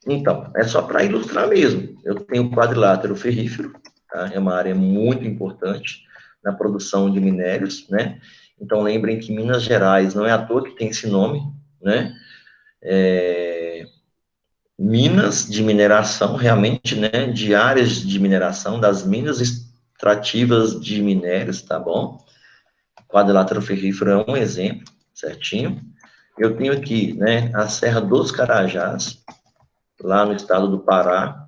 Então, é só para ilustrar mesmo. Eu tenho o quadrilátero ferrífero, tá? É uma área muito importante na produção de minérios, né? Então, lembrem que Minas Gerais não é à toa que tem esse nome, né? Minas de mineração, realmente, né? De áreas de mineração, das minas extrativas de minérios, tá bom? Quadrilátero ferrífero é um exemplo, certinho? Eu tenho aqui, né, a Serra dos Carajás, lá no estado do Pará.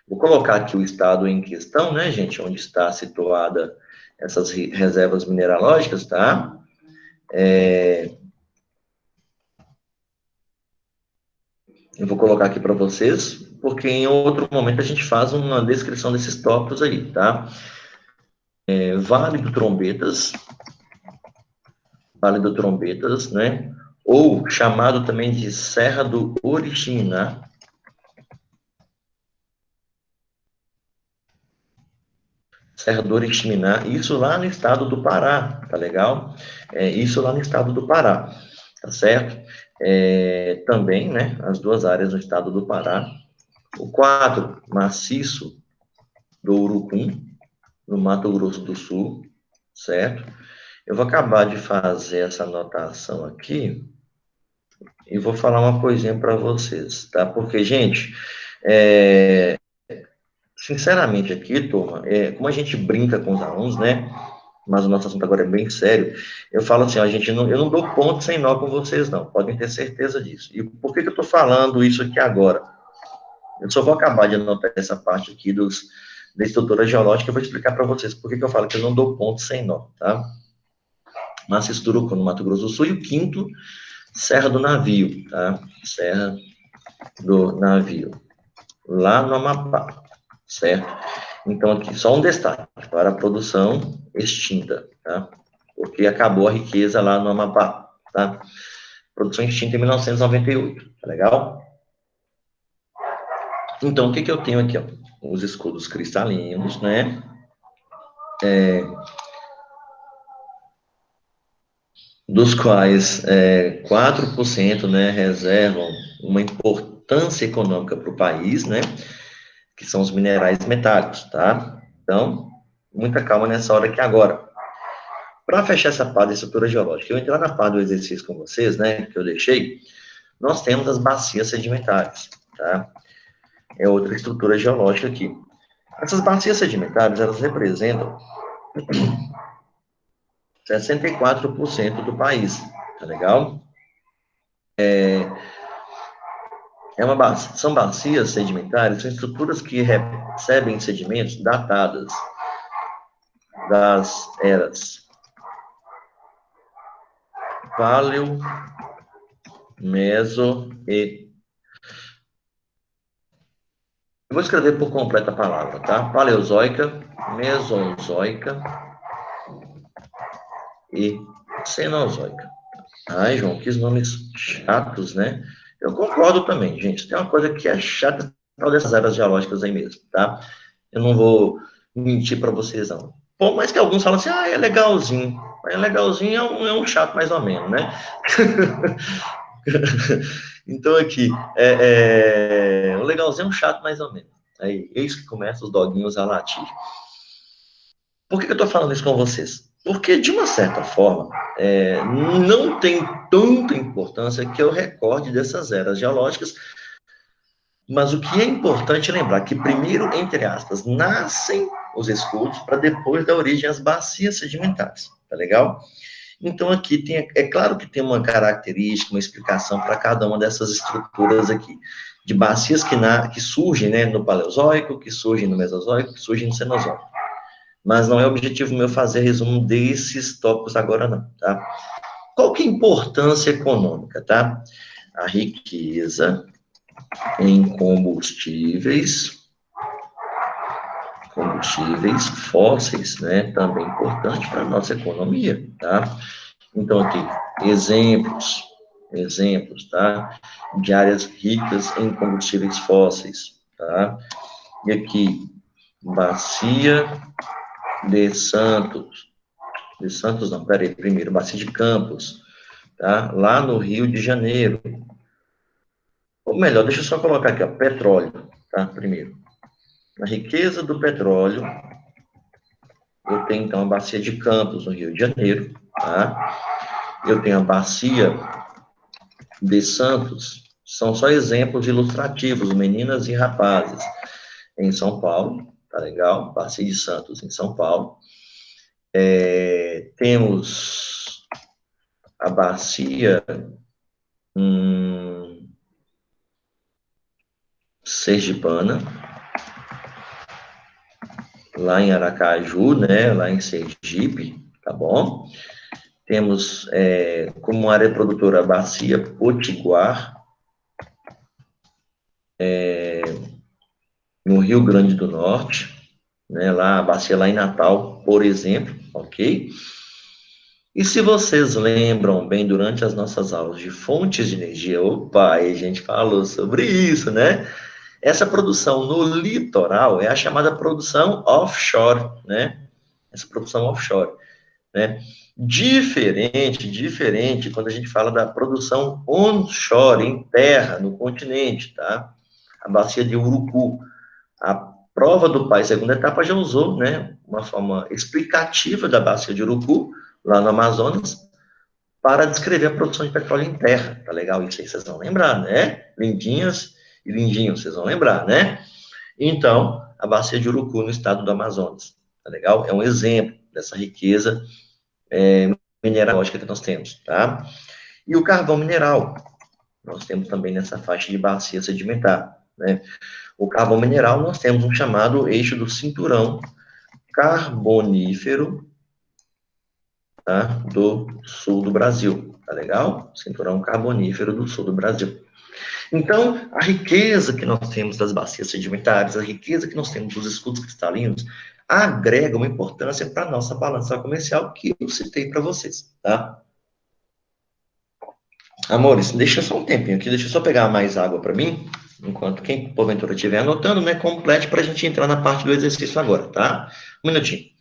Vou colocar aqui o estado em questão, né, gente, onde está situada essas reservas mineralógicas, tá? Eu vou colocar aqui para vocês, porque em outro momento a gente faz uma descrição desses tópicos aí, tá? Vale do Trombetas, Vale do Trombetas, né? Ou chamado também de Serra do Oriximiná, Serra do Oriximiná, isso lá no estado do Pará, tá legal? Isso lá no estado do Pará, tá certo? Também, né, as duas áreas no estado do Pará. O quadro maciço do Urucum, no Mato Grosso do Sul, certo? Eu vou acabar de fazer essa anotação aqui e vou falar uma coisinha para vocês, tá? Porque, gente, sinceramente aqui, turma, como a gente brinca com os alunos, né? Mas o nosso assunto agora é bem sério. Eu falo assim, eu não dou ponto sem nó com vocês, não. Podem ter certeza disso. E por que eu estou falando isso aqui agora? Eu só vou acabar de anotar essa parte aqui da estrutura geológica, eu vou explicar para vocês por que eu falo que eu não dou ponto sem nó, tá? Massa Esturuca, no Mato Grosso do Sul, e o quinto, Serra do Navio, tá? Serra do Navio, lá no Amapá, certo? Então, aqui, só um destaque para a produção extinta, tá? Porque acabou a riqueza lá no Amapá, tá? Produção extinta em 1998, tá legal? Então, o que eu tenho aqui, ó? Os escudos cristalinos, né? Dos quais 4%, né, reservam uma importância econômica para o país, né? Que são os minerais metálicos, tá? Então, muita calma nessa hora aqui agora. Para fechar essa parte da estrutura geológica, eu entrar na parte do exercício com vocês, né, que eu deixei, nós temos as bacias sedimentares, tá? É outra estrutura geológica aqui. Essas bacias sedimentares, elas representam 64% do país, Tá legal? São bacias sedimentares, são estruturas que recebem sedimentos datadas das eras Paleo, Meso e... Eu vou escrever por completo a palavra, tá? Paleozoica, Mesozoica e Cenozoica. Ai, João, que nomes chatos, né? Eu concordo também, gente. Tem uma coisa que é chata, tal dessas eras geológicas aí mesmo, tá? Eu não vou mentir para vocês, não. Por mais que alguns falam assim, ah, é legalzinho. É legalzinho, é um chato mais ou menos, né? Então, aqui, o legalzinho é um chato mais ou menos. Aí, eis que começam os doguinhos a latir. Por que eu estou falando isso com vocês? Porque, de uma certa forma, não tem tanta importância que eu recorde dessas eras geológicas, mas o que é importante lembrar que primeiro, entre aspas, nascem os escudos para depois dar origem às bacias sedimentares, tá legal? Então aqui é claro que tem uma característica, uma explicação para cada uma dessas estruturas aqui, de bacias que surgem, né, no Paleozoico, que surgem no Mesozoico, que surgem no Cenozoico. Mas não é objetivo meu fazer resumo desses tópicos agora não, tá? Qual que é a importância econômica, tá? A riqueza em combustíveis fósseis, né, também importante para a nossa economia, tá? Então, aqui, exemplos, tá? De áreas ricas em combustíveis fósseis, tá? E aqui, Bacia de Santos, não, peraí, primeiro, Bacia de Campos, tá? Lá no Rio de Janeiro. Ou melhor, deixa eu só colocar aqui, ó, petróleo, tá? Primeiro. A riqueza do petróleo, eu tenho, então, a Bacia de Campos, no Rio de Janeiro, tá? Eu tenho a Bacia de Santos, são só exemplos ilustrativos, meninas e rapazes, em São Paulo, tá legal? Bacia de Santos, em São Paulo. Temos a Bacia Sergipana, lá em Aracaju, né? Lá em Sergipe, tá bom? Temos como área produtora a Bacia Potiguar, no Rio Grande do Norte, né? Lá, a bacia lá em Natal, por exemplo, ok? E se vocês lembram bem, durante as nossas aulas de fontes de energia, opa, aí a gente falou sobre isso, né? Essa produção no litoral é a chamada produção offshore, né? Essa produção offshore, né? Diferente, quando a gente fala da produção onshore, em terra, no continente, tá? A bacia de Urucu. A prova do pai, segunda etapa, já usou, né? Uma forma explicativa da bacia de Urucu, lá no Amazonas, para descrever a produção de petróleo em terra. Tá legal? Isso aí vocês vão lembrar, né? Lindinhas e lindinhos, vocês vão lembrar, né? Então, a bacia de Urucu, no estado do Amazonas. Tá legal? É um exemplo dessa riqueza mineralógica que nós temos, tá? E o carvão mineral, nós temos também nessa faixa de bacia sedimentar, né? O carvão mineral, nós temos um chamado eixo do cinturão carbonífero, tá? Do sul do Brasil, tá legal? Cinturão carbonífero do sul do Brasil. Então, a riqueza que nós temos das bacias sedimentares, a riqueza que nós temos dos escudos cristalinos, agrega uma importância para a nossa balança comercial que eu citei para vocês, tá? Amores, deixa só um tempinho aqui, deixa eu só pegar mais água para mim, enquanto quem porventura estiver anotando, né, complete para a gente entrar na parte do exercício agora, tá? Um minutinho.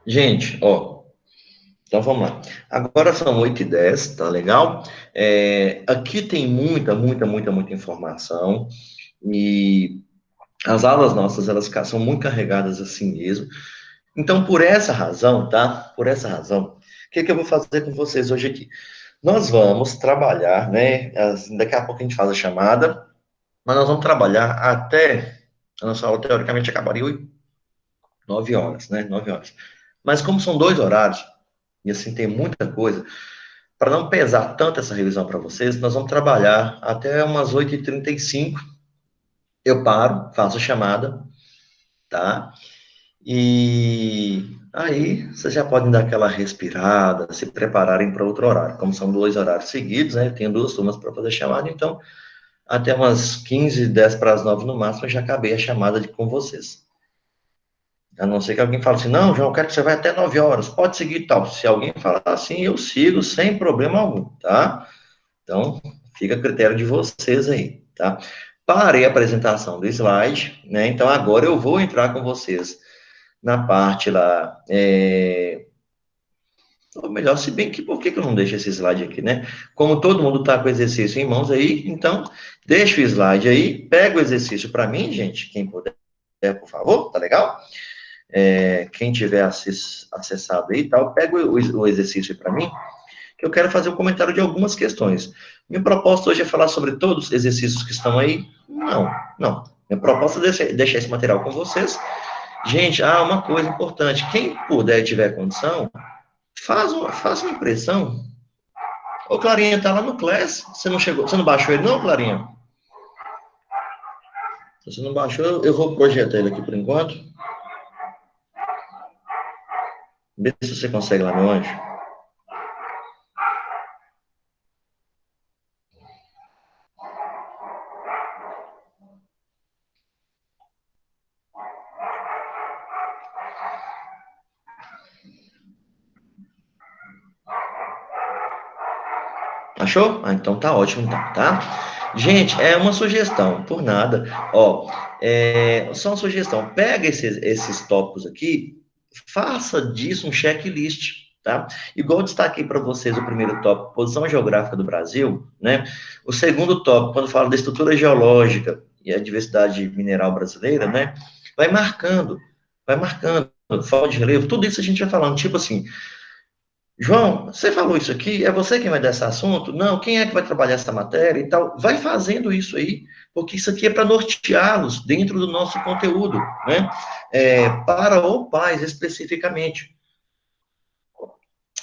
Gente, ó, então vamos lá. Agora são 8h10, tá legal? Aqui tem muita informação e as aulas nossas, elas são muito carregadas assim mesmo. Então, por essa razão, tá? Por essa razão, o que que eu vou fazer com vocês hoje aqui? Nós vamos trabalhar, né? Daqui a pouco a gente faz a chamada, mas nós vamos trabalhar até a nossa aula, teoricamente, acabaria 9 horas, né? 9 horas. Mas como são dois horários, e assim tem muita coisa, para não pesar tanto essa revisão para vocês, nós vamos trabalhar até umas 8h35. Eu paro, faço a chamada, tá? E aí vocês já podem dar aquela respirada, se prepararem para outro horário. Como são dois horários seguidos, né? Eu tenho duas turmas para fazer chamada, então até umas 15, 10 para as 9 no máximo, eu já acabei a chamada com vocês. A não ser que alguém fale assim, não, João, eu quero que você vá até 9 horas, pode seguir e tal. Se alguém falar assim, eu sigo sem problema algum, tá? Então, fica a critério de vocês aí, tá? Parei a apresentação do slide, né? Então, agora eu vou entrar com vocês na parte lá, ou melhor, se bem que, por que que eu não deixo esse slide aqui, né? Como todo mundo está com o exercício em mãos aí, então, deixa o slide aí, pega o exercício para mim, gente, quem puder, por favor, tá legal? Quem tiver acessado aí e tal, pega o exercício para mim, que eu quero fazer um comentário de algumas questões. Minha proposta hoje é falar sobre todos os exercícios que estão aí? Não, não. Minha proposta é deixar esse material com vocês. Gente, uma coisa importante, quem puder e tiver condição, faça uma impressão. Ô, Clarinha, tá lá no Class, você não chegou, você não baixou ele não, Clarinha? Se você não baixou, eu vou projetar ele aqui por enquanto. Vê se você consegue lá, meu anjo. Achou? Então tá ótimo, então, tá? Gente, é uma sugestão, por nada. Ó, só uma sugestão. Pega esses tópicos aqui, faça disso um checklist, tá? Igual eu destaquei para vocês o primeiro tópico, posição geográfica do Brasil, né? O segundo tópico, quando fala da estrutura geológica e a diversidade mineral brasileira, né? Vai marcando, falta de relevo, tudo isso a gente vai falando, tipo assim, João, você falou isso aqui, é você quem vai dar esse assunto? Não, quem é que vai trabalhar essa matéria e tal? Vai fazendo isso aí, porque isso aqui é para norteá-los dentro do nosso conteúdo, né? Para o PAS especificamente.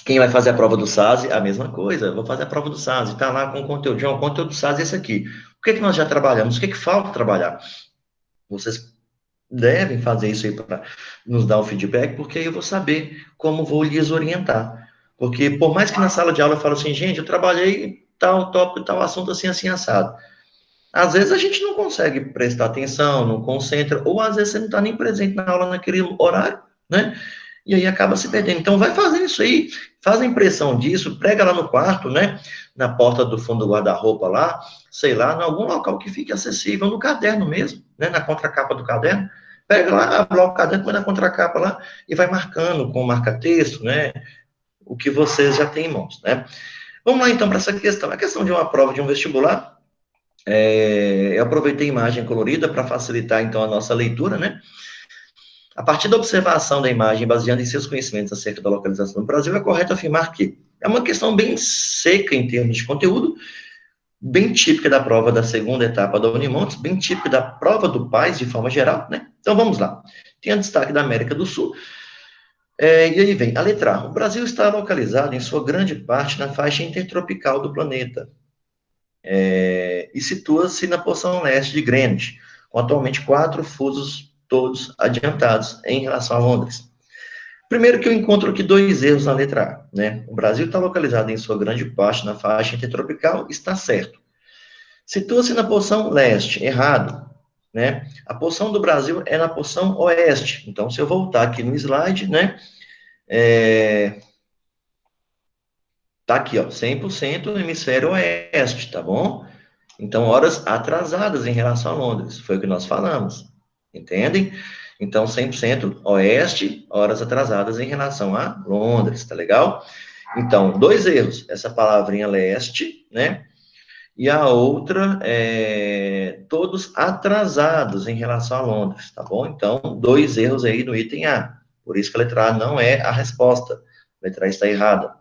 Quem vai fazer a prova do SASE, a mesma coisa. Eu vou fazer a prova do SASE, está lá com o conteúdo. João, o conteúdo do SASE é esse aqui. O que é que nós já trabalhamos? O que é que falta trabalhar? Vocês devem fazer isso aí para nos dar o feedback, porque aí eu vou saber como vou lhes orientar. Porque por mais que na sala de aula eu falo assim, gente, eu trabalhei tal tópico, tal assunto assim, assim, assado. Às vezes a gente não consegue prestar atenção, não concentra, ou às vezes você não está nem presente na aula naquele horário, né? E aí acaba se perdendo. Então vai fazendo isso aí, faz a impressão disso, prega lá no quarto, né? Na porta do fundo do guarda-roupa lá, sei lá, em algum local que fique acessível, no caderno mesmo, né? Na contracapa do caderno. Pega lá, abre o caderno, põe na contracapa lá e vai marcando com marca-texto, né? O que vocês já têm em mãos, né? Vamos lá então para essa questão. A questão de uma prova de um vestibular. Eu aproveitei a imagem colorida para facilitar então a nossa leitura, né? A partir da observação da imagem, baseando em seus conhecimentos acerca da localização do Brasil, é correto afirmar que é uma questão bem seca em termos de conteúdo, bem típica da prova da segunda etapa da Unimontes, bem típica da prova do PAS de forma geral, né? Então vamos lá. Tem a destaque da América do Sul. E aí vem a letra A. O Brasil está localizado em sua grande parte na faixa intertropical do planeta, e situa-se na porção leste de Greenwich, com atualmente 4 fusos todos adiantados em relação a Londres. Primeiro que eu encontro aqui dois erros na letra A, né? O Brasil está localizado em sua grande parte na faixa intertropical, está certo. Situa-se na porção leste, errado, né? A porção do Brasil é na porção oeste. Então, se eu voltar aqui no slide, né? Tá aqui, ó, 100% no hemisfério oeste, tá bom? Então, horas atrasadas em relação a Londres, foi o que nós falamos, entendem? Então, 100% oeste, horas atrasadas em relação a Londres, tá legal? Então, dois erros. Essa palavrinha leste, né? E a outra todos atrasados em relação a Londres, tá bom? Então, dois erros aí no item A. Por isso que a letra A não é a resposta. A letra A está errada.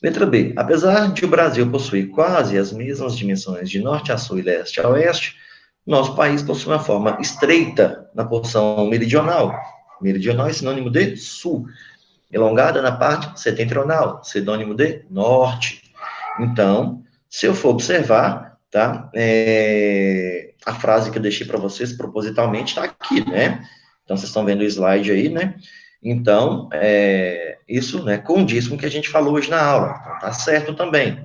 Letra B. Apesar de o Brasil possuir quase as mesmas dimensões de norte a sul e leste a oeste, nosso país possui uma forma estreita na porção meridional. Meridional é sinônimo de sul. Elongada na parte setentrional, sinônimo de norte. Então, se eu for observar, tá? A frase que eu deixei para vocês propositalmente está aqui, né? Então, vocês estão vendo o slide aí, né? Então, isso, né, condiz com o que a gente falou hoje na aula. Então, tá certo também.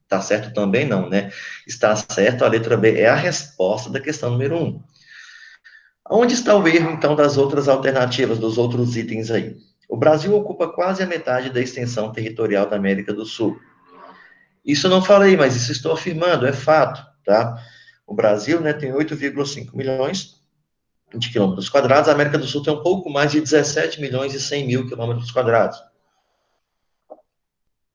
Tá certo também não, né? Está certo, a letra B é a resposta da questão número 1. Onde está o erro, então, das outras alternativas, dos outros itens aí? O Brasil ocupa quase a metade da extensão territorial da América do Sul. Isso eu não falei, mas isso estou afirmando, é fato, tá? O Brasil, né, tem 8,5 milhões de quilômetros quadrados, a América do Sul tem um pouco mais de 17 milhões e 100 mil quilômetros quadrados.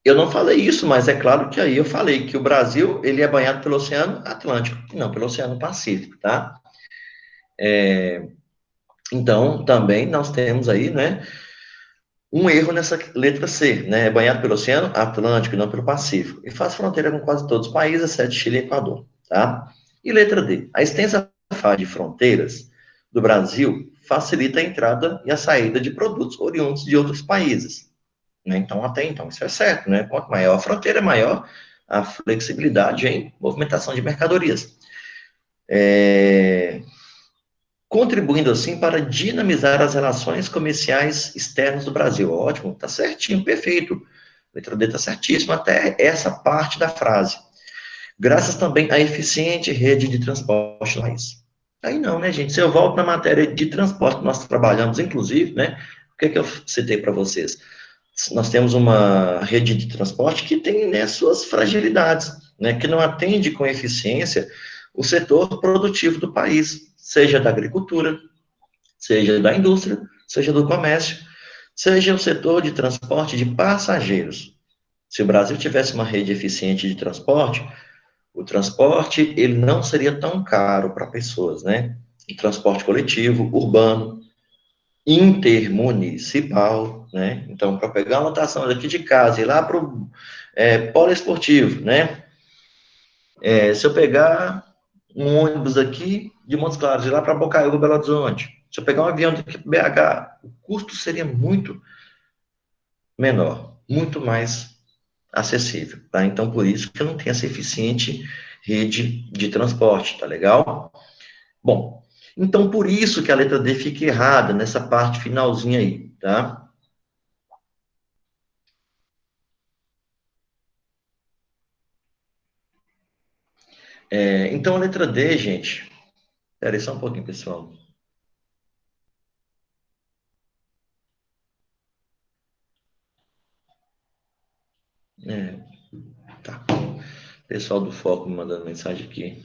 Eu não falei isso, mas é claro que aí eu falei que o Brasil, ele é banhado pelo Oceano Atlântico, e não pelo Oceano Pacífico, tá? Então, também nós temos aí, né, um erro nessa letra C, né? É banhado pelo Oceano Atlântico e não pelo Pacífico. E faz fronteira com quase todos os países, exceto Chile e Equador, tá? E letra D. A extensa faixa de fronteiras do Brasil facilita a entrada e a saída de produtos oriundos de outros países. Né? Então, até então, isso é certo, né? Quanto maior a fronteira, maior a flexibilidade em movimentação de mercadorias. Contribuindo assim para dinamizar as relações comerciais externas do Brasil. Ótimo, tá certinho, perfeito. A letra D tá certíssima até essa parte da frase. Graças também à eficiente rede de transporte no país. Aí não, né, gente? Se eu volto na matéria de transporte que nós trabalhamos, inclusive, né? O que é que eu citei para vocês? Nós temos uma rede de transporte que tem, né, suas fragilidades, né? Que não atende com eficiência o setor produtivo do país, seja da agricultura, seja da indústria, seja do comércio, seja o setor de transporte de passageiros. Se o Brasil tivesse uma rede eficiente de transporte, o transporte ele não seria tão caro para pessoas, né? O transporte coletivo, urbano, intermunicipal, né? Então, para pegar uma lotação daqui de casa e ir lá para o polo esportivo, né? Se eu pegar um ônibus aqui de Montes Claros e ir lá para Bocaiúva, Belo Horizonte, se eu pegar um avião daqui para BH, o custo seria muito menor, muito mais acessível, tá? Então, por isso que eu não tenho essa eficiente rede de transporte, tá legal? Bom, então por isso que a letra D fica errada nessa parte finalzinha aí, tá? Então a letra D, gente, espera aí só um pouquinho, pessoal. É, tá. Pessoal do Foco me mandando mensagem aqui.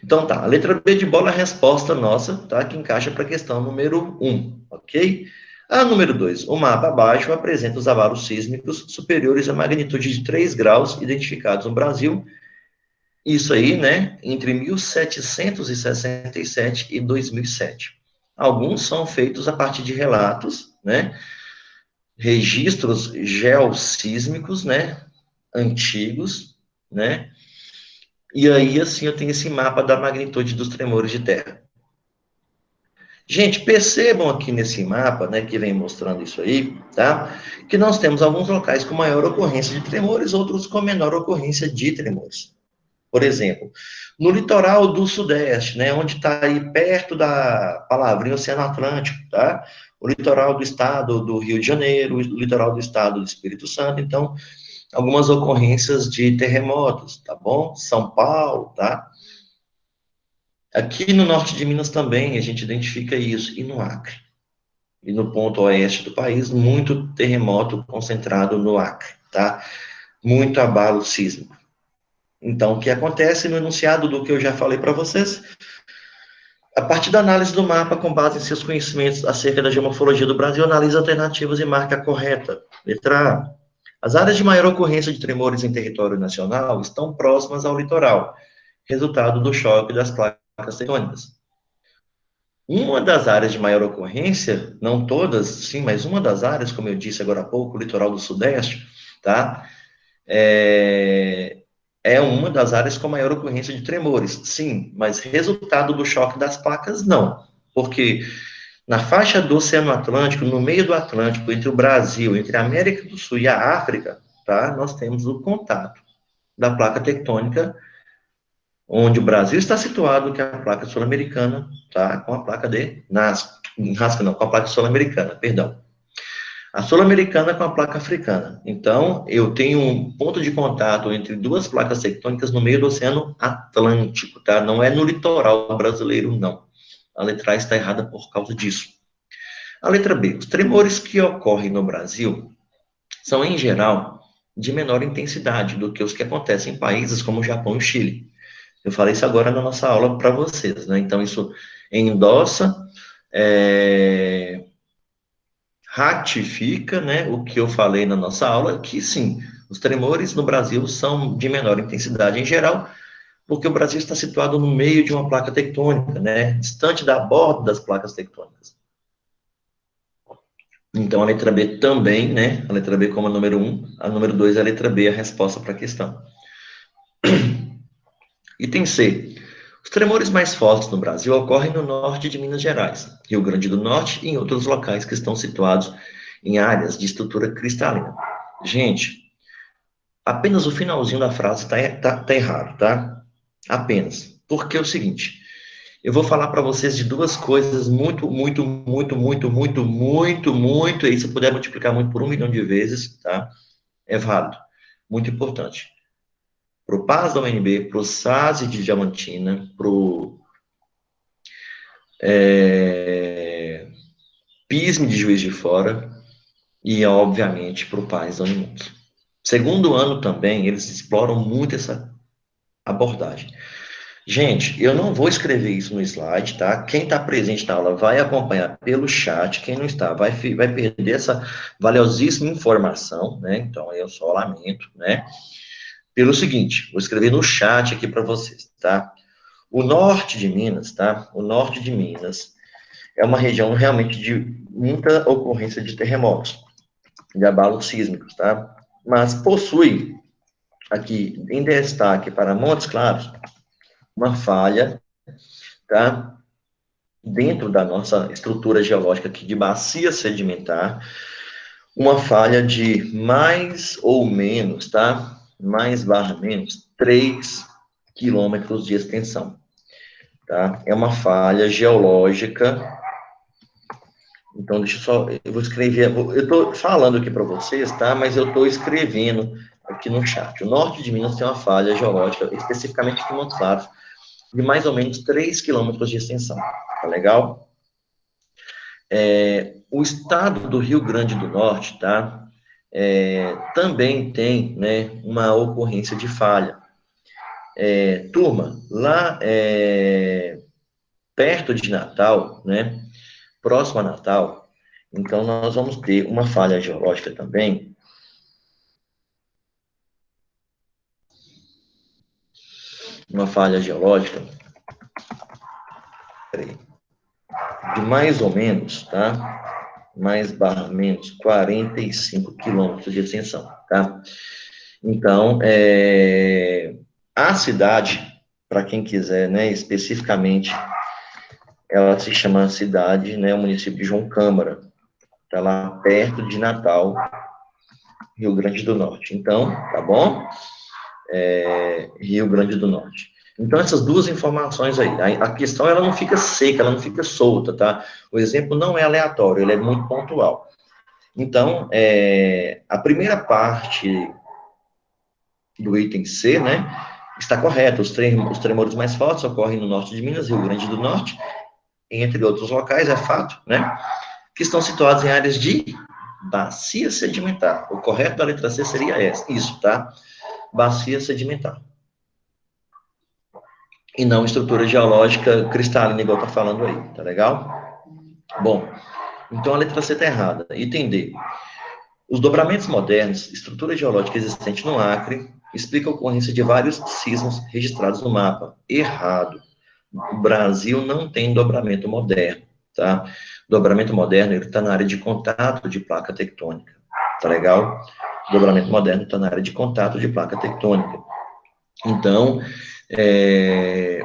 Então tá, a letra B de bola é a resposta nossa, tá? Que encaixa para a questão número 1, ok? A número 2, o mapa abaixo apresenta os abalos sísmicos superiores à magnitude de 3 graus identificados no Brasil, isso aí, né, entre 1767 e 2007. Alguns são feitos a partir de relatos, né, registros geossísmicos, né, antigos, né, e aí, assim, eu tenho esse mapa da magnitude dos tremores de terra. Gente, percebam aqui nesse mapa, né, que vem mostrando isso aí, tá? Que nós temos alguns locais com maior ocorrência de tremores, outros com menor ocorrência de tremores. Por exemplo, no litoral do Sudeste, né, onde está aí perto da palavrinha Oceano Atlântico, tá? O litoral do estado do Rio de Janeiro, o litoral do estado do Espírito Santo, então, algumas ocorrências de terremotos, tá bom? São Paulo, tá? Aqui no norte de Minas também a gente identifica isso, e no Acre. E no ponto oeste do país, muito terremoto concentrado no Acre, tá? Muito abalo sísmico. Então, o que acontece no enunciado do que eu já falei para vocês? A partir da análise do mapa, com base em seus conhecimentos acerca da geomorfologia do Brasil, analisa alternativas e marca a correta. Letra A. As áreas de maior ocorrência de tremores em território nacional estão próximas ao litoral, resultado do choque das placas tectônicas. Uma das áreas de maior ocorrência, não todas, sim, mas uma das áreas, como eu disse agora há pouco, o litoral do Sudeste, tá? É uma das áreas com maior ocorrência de tremores, sim, mas resultado do choque das placas, não. Porque na faixa do Oceano Atlântico, no meio do Atlântico, entre o Brasil, entre a América do Sul e a África, tá? Nós temos o contato da placa tectônica, onde o Brasil está situado, que é a placa sul-americana, tá? Com a placa de Nazca, não, com a placa sul-americana, perdão. A sul-americana com a placa africana. Então, eu tenho um ponto de contato entre duas placas tectônicas no meio do Oceano Atlântico, tá? Não é no litoral brasileiro, não. A letra A está errada por causa disso. A letra B. Os tremores que ocorrem no Brasil são, em geral, de menor intensidade do que os que acontecem em países como o Japão e o Chile. Eu falei isso agora na nossa aula para vocês, né? Então, isso endossa, ratifica, né, o que eu falei na nossa aula, que sim, os tremores no Brasil são de menor intensidade em geral, porque o Brasil está situado no meio de uma placa tectônica, né, distante da borda das placas tectônicas. Então, a letra B também, né, a letra B como a número 1, a número 2 é a letra B, a resposta para a questão. Item C. Os tremores mais fortes no Brasil ocorrem no norte de Minas Gerais, Rio Grande do Norte e em outros locais que estão situados em áreas de estrutura cristalina. Gente, apenas o finalzinho da frase tá errado, tá? Apenas. Porque é o seguinte, eu vou falar para vocês de duas coisas muito, e se eu puder multiplicar muito por 1 milhão de vezes, tá? É válido. Muito importante. Pro PAS da UNB, pro SASE de Diamantina, pro PISM de Juiz de Fora e, obviamente, pro PAS da Unimonte. Segundo ano também, eles exploram muito essa abordagem. Gente, eu não vou escrever isso no slide, tá? Quem está presente na aula vai acompanhar pelo chat, quem não está vai perder essa valiosíssima informação, né? Então, eu só lamento, né? Pelo seguinte, vou escrever no chat aqui para vocês, tá? O norte de Minas, tá? O norte de Minas é uma região realmente de muita ocorrência de terremotos, de abalos sísmicos, tá? Mas possui, aqui em destaque para Montes Claros, uma falha, tá? Dentro da nossa estrutura geológica aqui de bacia sedimentar, uma falha de mais ou menos, tá? Mais barra menos, 3 quilômetros de extensão, tá? É uma falha geológica. Então, deixa eu só, eu vou escrever, eu estou falando aqui para vocês, tá? Mas eu estou escrevendo aqui no chat. O norte de Minas tem uma falha geológica, especificamente aqui em Montes Claros, de mais ou menos 3 quilômetros de extensão, tá legal? O estado do Rio Grande do Norte, tá? Também tem, né, uma ocorrência de falha. Turma, lá perto de Natal, né, próximo a Natal, então nós vamos ter uma falha geológica também, uma falha geológica, peraí, de mais ou menos, tá? Mais barra menos 45 quilômetros de extensão, tá? Então, a cidade, para quem quiser, né, especificamente, ela se chama cidade, né, o município de João Câmara, está lá perto de Natal, Rio Grande do Norte. Então, tá bom? Rio Grande do Norte. Então, essas duas informações aí. A questão, ela não fica seca, ela não fica solta, tá? O exemplo não é aleatório, ele é muito pontual. Então, a primeira parte do item C, né, está correto. Os tremores mais fortes ocorrem no norte de Minas, Rio Grande do Norte, entre outros locais, é fato, né, que estão situados em áreas de bacia sedimentar. O correto da letra C seria isso, tá? Bacia sedimentar. e não estrutura geológica cristalina, igual tá falando aí, tá legal? Bom, então a letra C está errada. Item D. Os dobramentos modernos, estrutura geológica existente no Acre, explica a ocorrência de vários sismos registrados no mapa. Errado. O Brasil não tem dobramento moderno, tá? Dobramento moderno, ele está na área de contato de placa tectônica, tá legal? Dobramento moderno está na área de contato de placa tectônica. Então,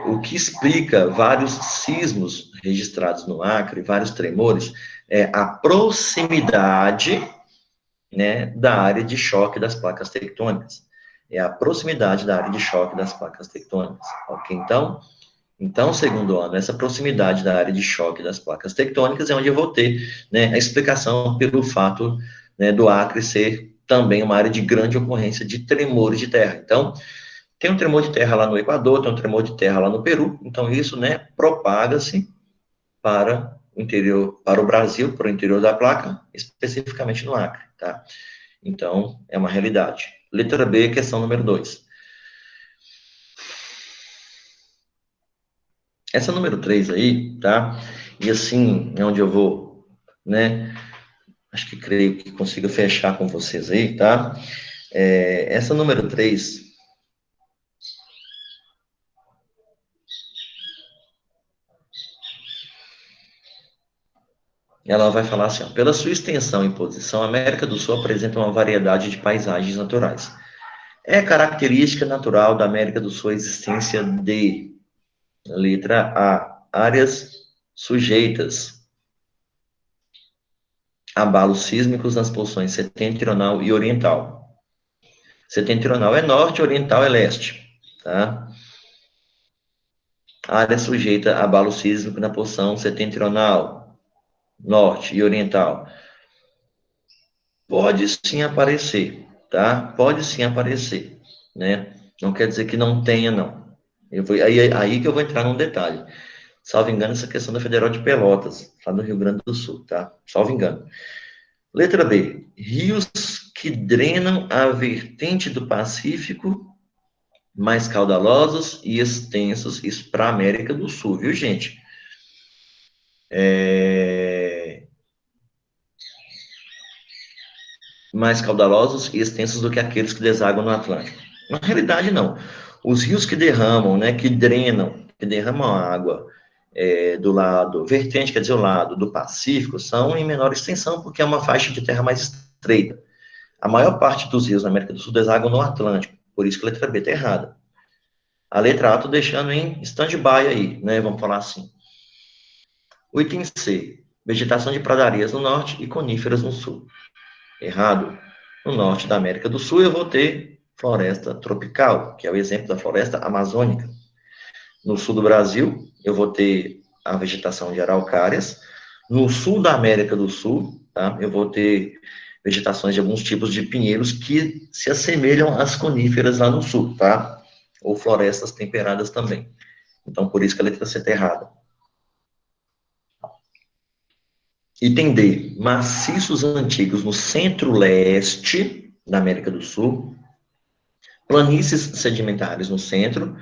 o que explica vários sismos registrados no Acre, vários tremores, é a proximidade, né, da área de choque das placas tectônicas. É a proximidade da área de choque das placas tectônicas. Ok? Então, segundo ano, essa proximidade da área de choque das placas tectônicas é onde eu vou ter, né, a explicação pelo fato, né, do Acre ser também uma área de grande ocorrência de tremores de terra. Então, tem um tremor de terra lá no Equador, tem um tremor de terra lá no Peru, então isso, né, propaga-se para o interior, para o Brasil, para o interior da placa, especificamente no Acre, tá? Então, é uma realidade. Letra B, questão número 2. Essa número 3 aí, tá? E assim, é onde eu vou, né? Acho que creio que consigo fechar com vocês aí, tá? Essa número 3, ela vai falar assim, ó, pela sua extensão e posição, a América do Sul apresenta uma variedade de paisagens naturais. É característica natural da América do Sul a existência de, letra A, áreas sujeitas a abalos sísmicos nas posições setentrional e oriental. Setentrional é norte, oriental é leste, tá? A área sujeita a abalo sísmico na posição setentrional, norte e oriental. Pode sim aparecer, tá? Pode sim aparecer, né? Não quer dizer que não tenha, não. Aí que eu vou entrar num detalhe. Salvo engano, essa questão da Federal de Pelotas, lá no Rio Grande do Sul, tá? Salvo engano. Letra B. Rios que drenam a vertente do Pacífico, mais caudalosos e extensos, isso para a América do Sul, viu, gente? Mais caudalosos e extensos do que aqueles que desaguam no Atlântico. Na realidade, não. Os rios que derramam, né, que drenam, que derramam água do lado, vertente, quer dizer, o lado do Pacífico, são em menor extensão, porque é uma faixa de terra mais estreita. A maior parte dos rios na América do Sul desaguam no Atlântico, por isso que a letra B está errada. A letra A estou deixando em stand-by aí, né, vamos falar assim. O item C, vegetação de pradarias no norte e coníferas no sul. Errado. No norte da América do Sul, eu vou ter floresta tropical, que é o exemplo da floresta amazônica. No sul do Brasil, eu vou ter a vegetação de araucárias. No sul da América do Sul, tá, eu vou ter vegetações de alguns tipos de pinheiros que se assemelham às coníferas lá no sul, tá? Ou florestas temperadas também. Então, por isso que a letra C está errada. Item D, maciços antigos no centro-leste da América do Sul, planícies sedimentares no centro,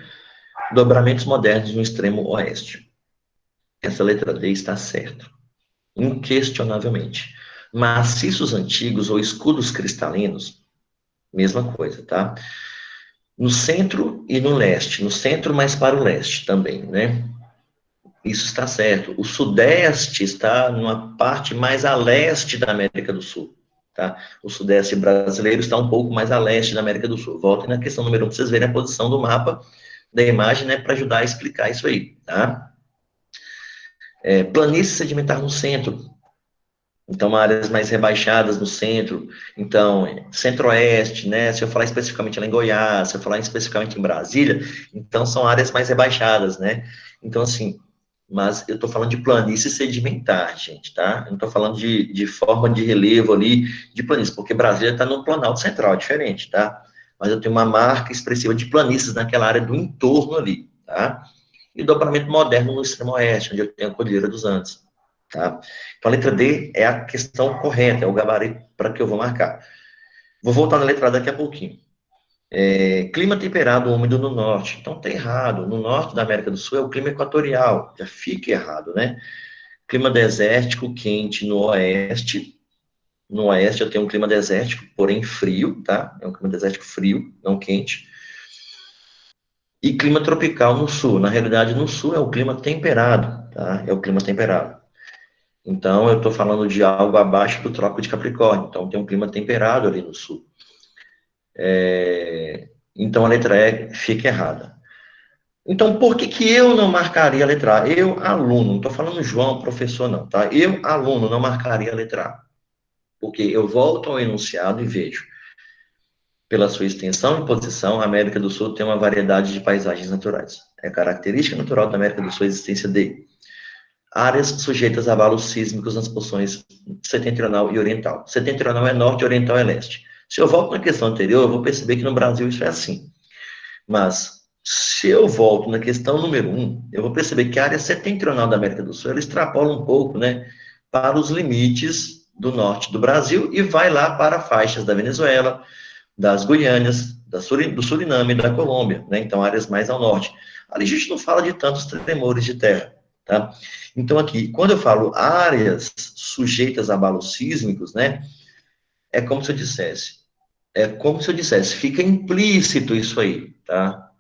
dobramentos modernos no extremo oeste. Essa letra D está certa, inquestionavelmente. Maciços antigos ou escudos cristalinos, mesma coisa, tá? No centro e no leste, no centro mais para o leste também, né? Isso está certo. O Sudeste está numa parte mais a leste da América do Sul, tá? O Sudeste brasileiro está um pouco mais a leste da América do Sul. Voltem na questão número 1 para vocês verem a posição do mapa da imagem, né, para ajudar a explicar isso aí, tá? Planície sedimentar no centro. Então, áreas mais rebaixadas no centro. Então, centro-oeste, né? Se eu falar especificamente lá em Goiás, se eu falar especificamente em Brasília, então são áreas mais rebaixadas, né? Então, assim, mas eu estou falando de planície sedimentar, gente, tá? Eu não estou falando de forma de relevo ali de planície, porque Brasília está no Planalto Central, é diferente, tá? Mas eu tenho uma marca expressiva de planícies naquela área do entorno ali, tá? E dobramento moderno no extremo oeste, onde eu tenho a Cordilheira dos Andes, tá? Então, a letra D é a questão correta, é o gabarito para que eu vou marcar. Vou voltar na letra A daqui a pouquinho. Clima temperado úmido no norte. Então, tá errado. No norte da América do Sul é o clima equatorial. Já fica errado, né? Clima desértico quente no oeste. No oeste eu tenho um clima desértico, porém frio, tá? É um clima desértico frio, não quente. E clima tropical no sul. Na realidade, no sul é o clima temperado, tá? É o clima temperado. Então, eu estou falando de algo abaixo do Trópico de Capricórnio. Então, tem um clima temperado ali no sul. Então, a letra E fica errada. Então, por que que eu não marcaria a letra A? Eu, aluno, não estou falando João, professor, não, tá? Eu, aluno, não marcaria a letra A. Porque eu volto ao enunciado e vejo. Pela sua extensão e posição, a América do Sul tem uma variedade de paisagens naturais. É característica natural da América do Sul a existência de áreas sujeitas a abalos sísmicos nas porções setentrional e oriental. Setentrional é norte, oriental é leste. Se eu volto na questão anterior, eu vou perceber que no Brasil isso é assim. Mas, se eu volto na questão número 1, eu vou perceber que a área setentrional da América do Sul, ela extrapola um pouco, né, para os limites do norte do Brasil e vai lá para faixas da Venezuela, das Guianas, do Suriname e da Colômbia, né? Então, áreas mais ao norte. Ali a gente não fala de tantos tremores de terra, tá? Então, aqui, quando eu falo áreas sujeitas a abalos sísmicos, né? É como se eu dissesse, fica implícito isso aí, tá?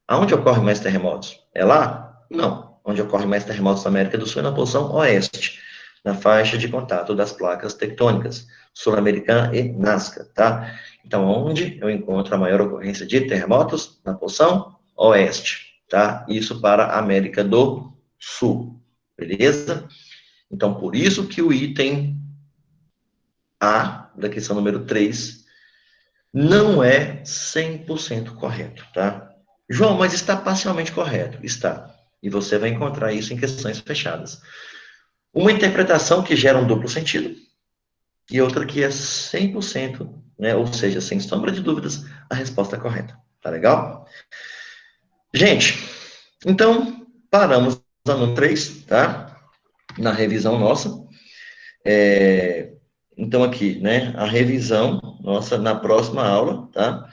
Aonde ocorrem mais terremotos? É lá? Não. Onde ocorrem mais terremotos na América do Sul é na porção oeste, na faixa de contato das placas tectônicas, Sul-Americana e Nazca, tá? Então, onde eu encontro a maior ocorrência de terremotos? Na porção oeste, tá? Isso para a América do Sul, beleza? Então, por isso que o item A, da questão número 3, não é 100% correto, tá? João, mas está parcialmente correto. Está. E você vai encontrar isso em questões fechadas. Uma interpretação que gera um duplo sentido e outra que é 100%, né? Ou seja, sem sombra de dúvidas, a resposta correta. Tá legal? Gente, então, paramos no número 3, tá? Na revisão nossa. Então, aqui, né? A revisão nossa na próxima aula, tá?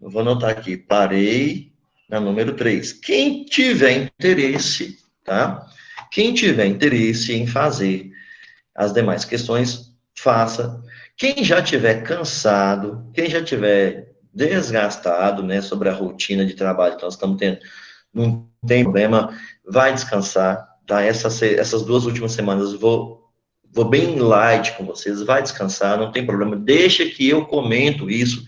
Eu vou anotar aqui, parei na número 3. Quem tiver interesse, tá? Quem tiver interesse em fazer as demais questões, faça. Quem já tiver cansado, quem já tiver desgastado, né, sobre a rotina de trabalho que nós estamos tendo, não tem problema, vai descansar, tá? Essas 2 últimas semanas vou bem light com vocês, vai descansar, não tem problema, deixa que eu comento isso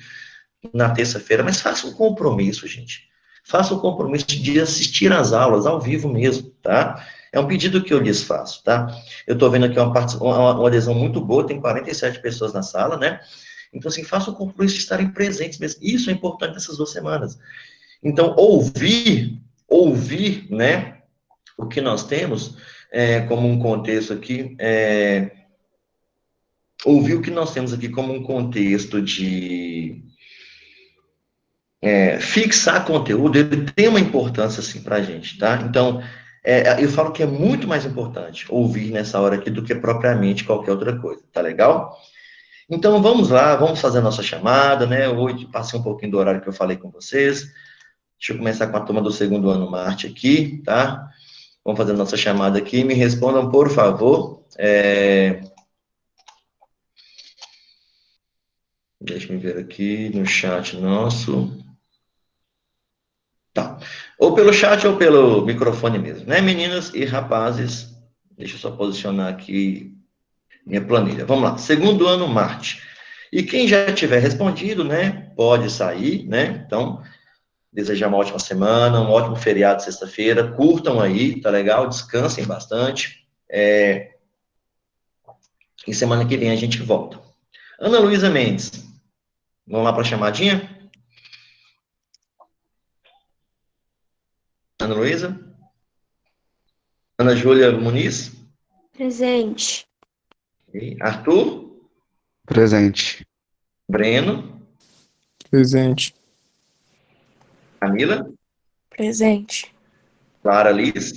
na terça-feira, mas faça um compromisso, gente. Faça um compromisso de assistir às aulas, ao vivo mesmo, tá? É um pedido que eu lhes faço, tá? Eu estou vendo aqui uma adesão muito boa, tem 47 pessoas na sala, né? Então, assim, faça o compromisso de estarem presentes mesmo. Isso é importante nessas 2 semanas. Então, ouvir, né, o que nós temos como um contexto aqui, ouvir o que nós temos aqui como um contexto de fixar conteúdo, ele tem uma importância, assim, para a gente, tá? Então, eu falo que é muito mais importante ouvir nessa hora aqui do que propriamente qualquer outra coisa, tá legal? Então, vamos lá, vamos fazer a nossa chamada, né? Hoje passei um pouquinho do horário que eu falei com vocês. Deixa eu começar com a turma do segundo ano Marte aqui, tá? Vamos fazer a nossa chamada aqui. Me respondam, por favor. Deixa eu ver aqui no chat nosso. Tá. Ou pelo chat ou pelo microfone mesmo, né, meninas e rapazes? Deixa eu só posicionar aqui minha planilha. Vamos lá. Segundo ano, Marte. E quem já tiver respondido, né, pode sair, né? Então, desejar uma ótima semana, um ótimo feriado sexta-feira. Curtam aí, tá legal? Descansem bastante. E semana que vem a gente volta. Ana Luísa Mendes, vamos lá para a chamadinha? Ana Luísa? Ana Júlia Muniz? Presente. Arthur? Presente. Breno? Presente. Camila? Presente. Clara Liz?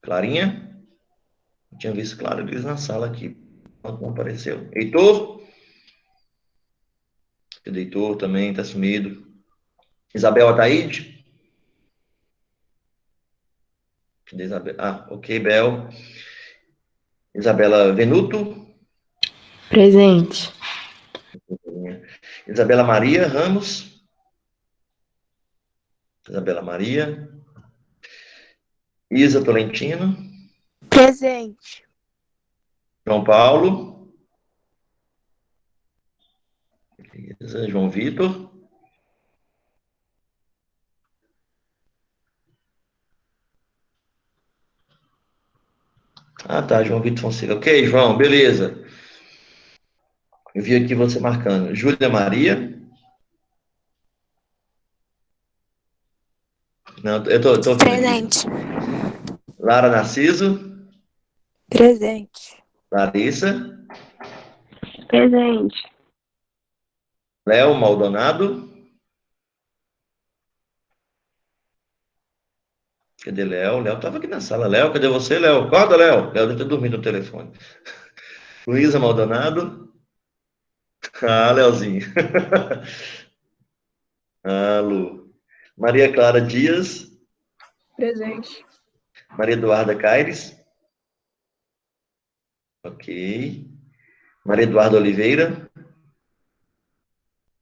Clarinha? Eu tinha visto Clara Liz na sala aqui. Não apareceu. Heitor? Se deitou também, tá sumido. Isabel Ataíde? Cadê Isabel? Ah, ok, Bel. Isabela Venuto? Presente. Isabela Maria Ramos? Isabela Maria. Isa Tolentino? Presente. João Paulo? Beleza. João Vitor? Ah, tá, João Vitor Fonseca. Ok, João, beleza. Eu vi aqui você marcando. Júlia Maria? Não, eu tô ouvindo aqui. Presente. Lara Narciso? Presente. Larissa? Presente. Léo Maldonado? Cadê Léo? Léo tava aqui na sala. Léo, cadê você, Léo? Acorda, Léo. Léo deve ter dormido no telefone. Luísa Maldonado? Ah, Léozinho. Ah, Lu. Maria Clara Dias? Presente. Maria Eduarda Caires? Ok. Maria Eduarda Oliveira?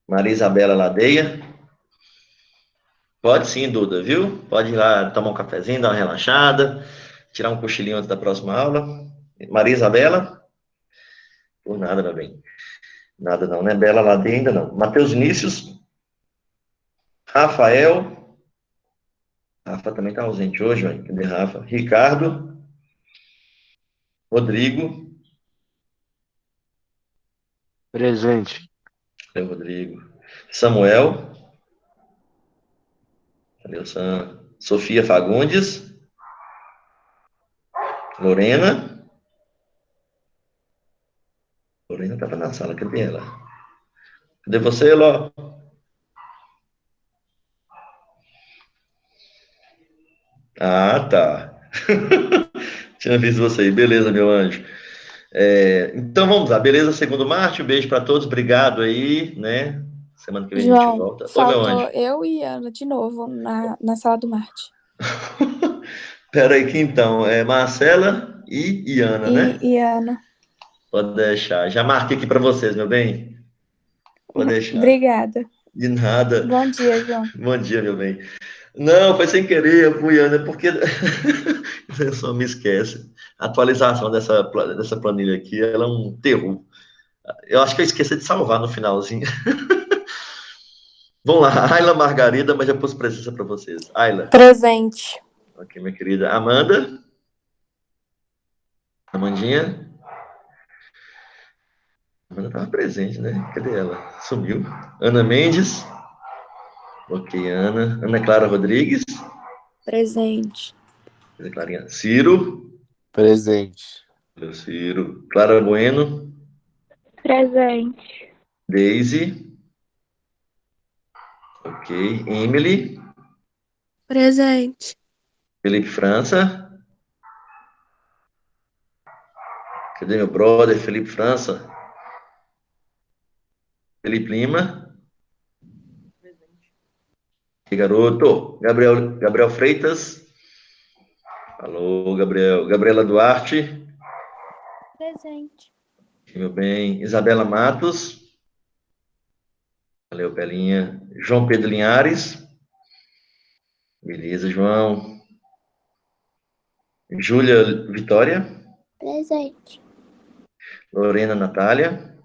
Maria Isabela Ladeia? Pode sim, Duda, viu? Pode ir lá tomar um cafezinho, dar uma relaxada, tirar um cochilinho antes da próxima aula. Maria Isabela? Por nada, meu bem. Nada não, né? Bela Ladeia ainda não. Matheus Vinícius? Rafael? Rafa também está ausente hoje, ó. Cadê Rafa? Ricardo? Rodrigo? Presente. Cadê o Rodrigo? Samuel? Cadê o Sam? Sofia Fagundes? Lorena? Lorena estava na sala, cadê ela? Cadê você, Ló? Ah, tá. Tinha visto você aí. Beleza, meu anjo. Então vamos lá, beleza? Segundo Marte, um beijo para todos, obrigado aí, né? Semana que vem a gente João, volta. Ô, meu faltou anjo. eu e Ana de novo na sala do Marte. Pera aí que então, Marcela e Iana, né? E Ana. Pode deixar. Já marquei aqui para vocês, meu bem. Pode deixar. Obrigada. De nada. Bom dia, João. Bom dia, meu bem. Não, foi sem querer, eu fui, Ana, porque você só me esquece. A atualização dessa planilha aqui, ela é um terror. Eu acho que eu esqueci de salvar no finalzinho. Vamos lá, Ayla Margarida, mas já pus presença para vocês. Ayla. Presente. Ok, minha querida. Amanda. Amandinha. Amanda estava presente, né? Cadê ela? Sumiu. Ana Mendes. Ok, Ana. Ana Clara Rodrigues. Presente. Cadê Clarinha? Ciro. Presente. Valeu, Ciro. Clara Bueno. Presente. Daisy. Ok. Emily. Presente. Felipe França. Cadê meu brother? Felipe França. Felipe Lima. E garoto. Gabriel Freitas. Alô, Gabriel. Gabriela Duarte. Presente. Meu bem. Isabela Matos. Valeu, Pelinha. João Pedro Linhares. Beleza, João. Júlia Vitória. Presente. Lorena Natália.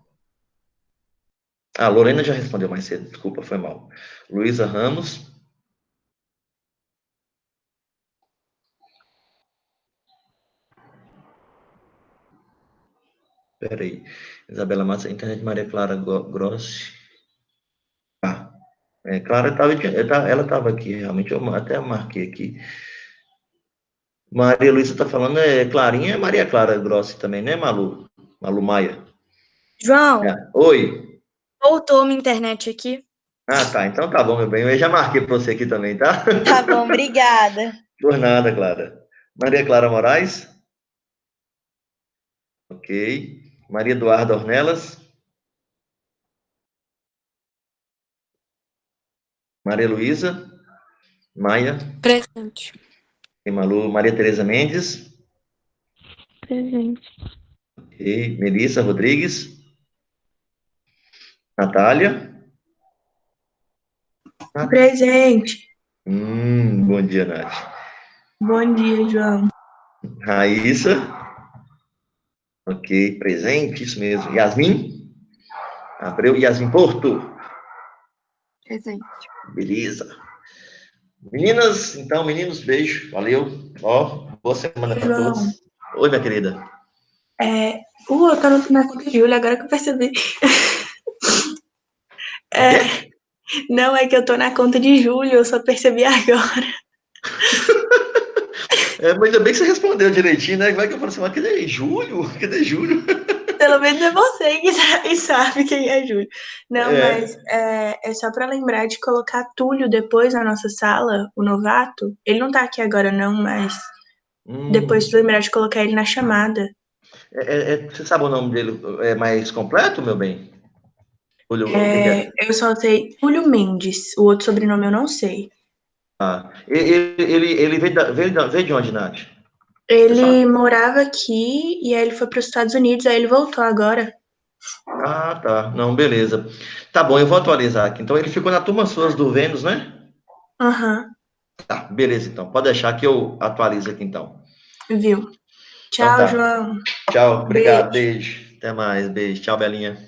Ah, Lorena já respondeu mais cedo, desculpa, foi mal. Luísa Ramos. Peraí. Isabela Massa, internet Maria Clara Grossi. Ah, Clara ela estava aqui, realmente, eu até marquei aqui. Maria Luísa está falando, Clarinha é Maria Clara Grossi também, né, Malu? Malu Maia. João, Oi. voltou minha internet aqui. Ah, tá, então tá bom, meu bem. Eu já marquei para você aqui também, tá? Tá bom, obrigada. Por nada, Clara. Maria Clara Moraes. Ok. Maria Eduarda Ornelas. Maria Luísa, Maia, Presente. e Malu, Maria Tereza Mendes, Presente. e Melissa Rodrigues, Natália. Presente. Bom dia, Nath. Bom dia, João. Raíssa. Ok, presente, isso mesmo. Yasmin. Abreu, Yasmin Porto. Presente. Beleza. Meninas, então, meninos, beijo. Valeu. Ó, boa semana para João. todos. Oi, minha querida. Eu tô na conta de Júlia, agora que eu percebi. Não, é que eu tô na conta de Júlio, eu só percebi agora. Ainda bem que você respondeu direitinho, né? Vai que eu falo assim, mas cadê Júlio? Cadê Júlio? Pelo menos é você que sabe quem é Júlio. Não, É. mas é só pra lembrar de colocar Túlio depois na nossa sala, o novato. Ele não tá aqui agora, não, mas depois lembrar de colocar ele na chamada. Você sabe o nome dele mais completo, meu bem? Túlio, Eu só sei Túlio Mendes, o outro sobrenome eu não sei. ele veio de onde, Nath? Ele morava aqui e aí ele foi para os Estados Unidos, aí ele voltou agora. Ah, tá. Não, beleza. Tá bom, eu vou atualizar aqui. Então, ele ficou na turma suas do Vênus, né? Aham, Tá, beleza, então. Pode deixar que eu atualizo aqui, então. viu? Então Tchau, tá. João. Tchau, obrigado, Beijo. beijo. Até mais, beijo. Tchau, Belinha.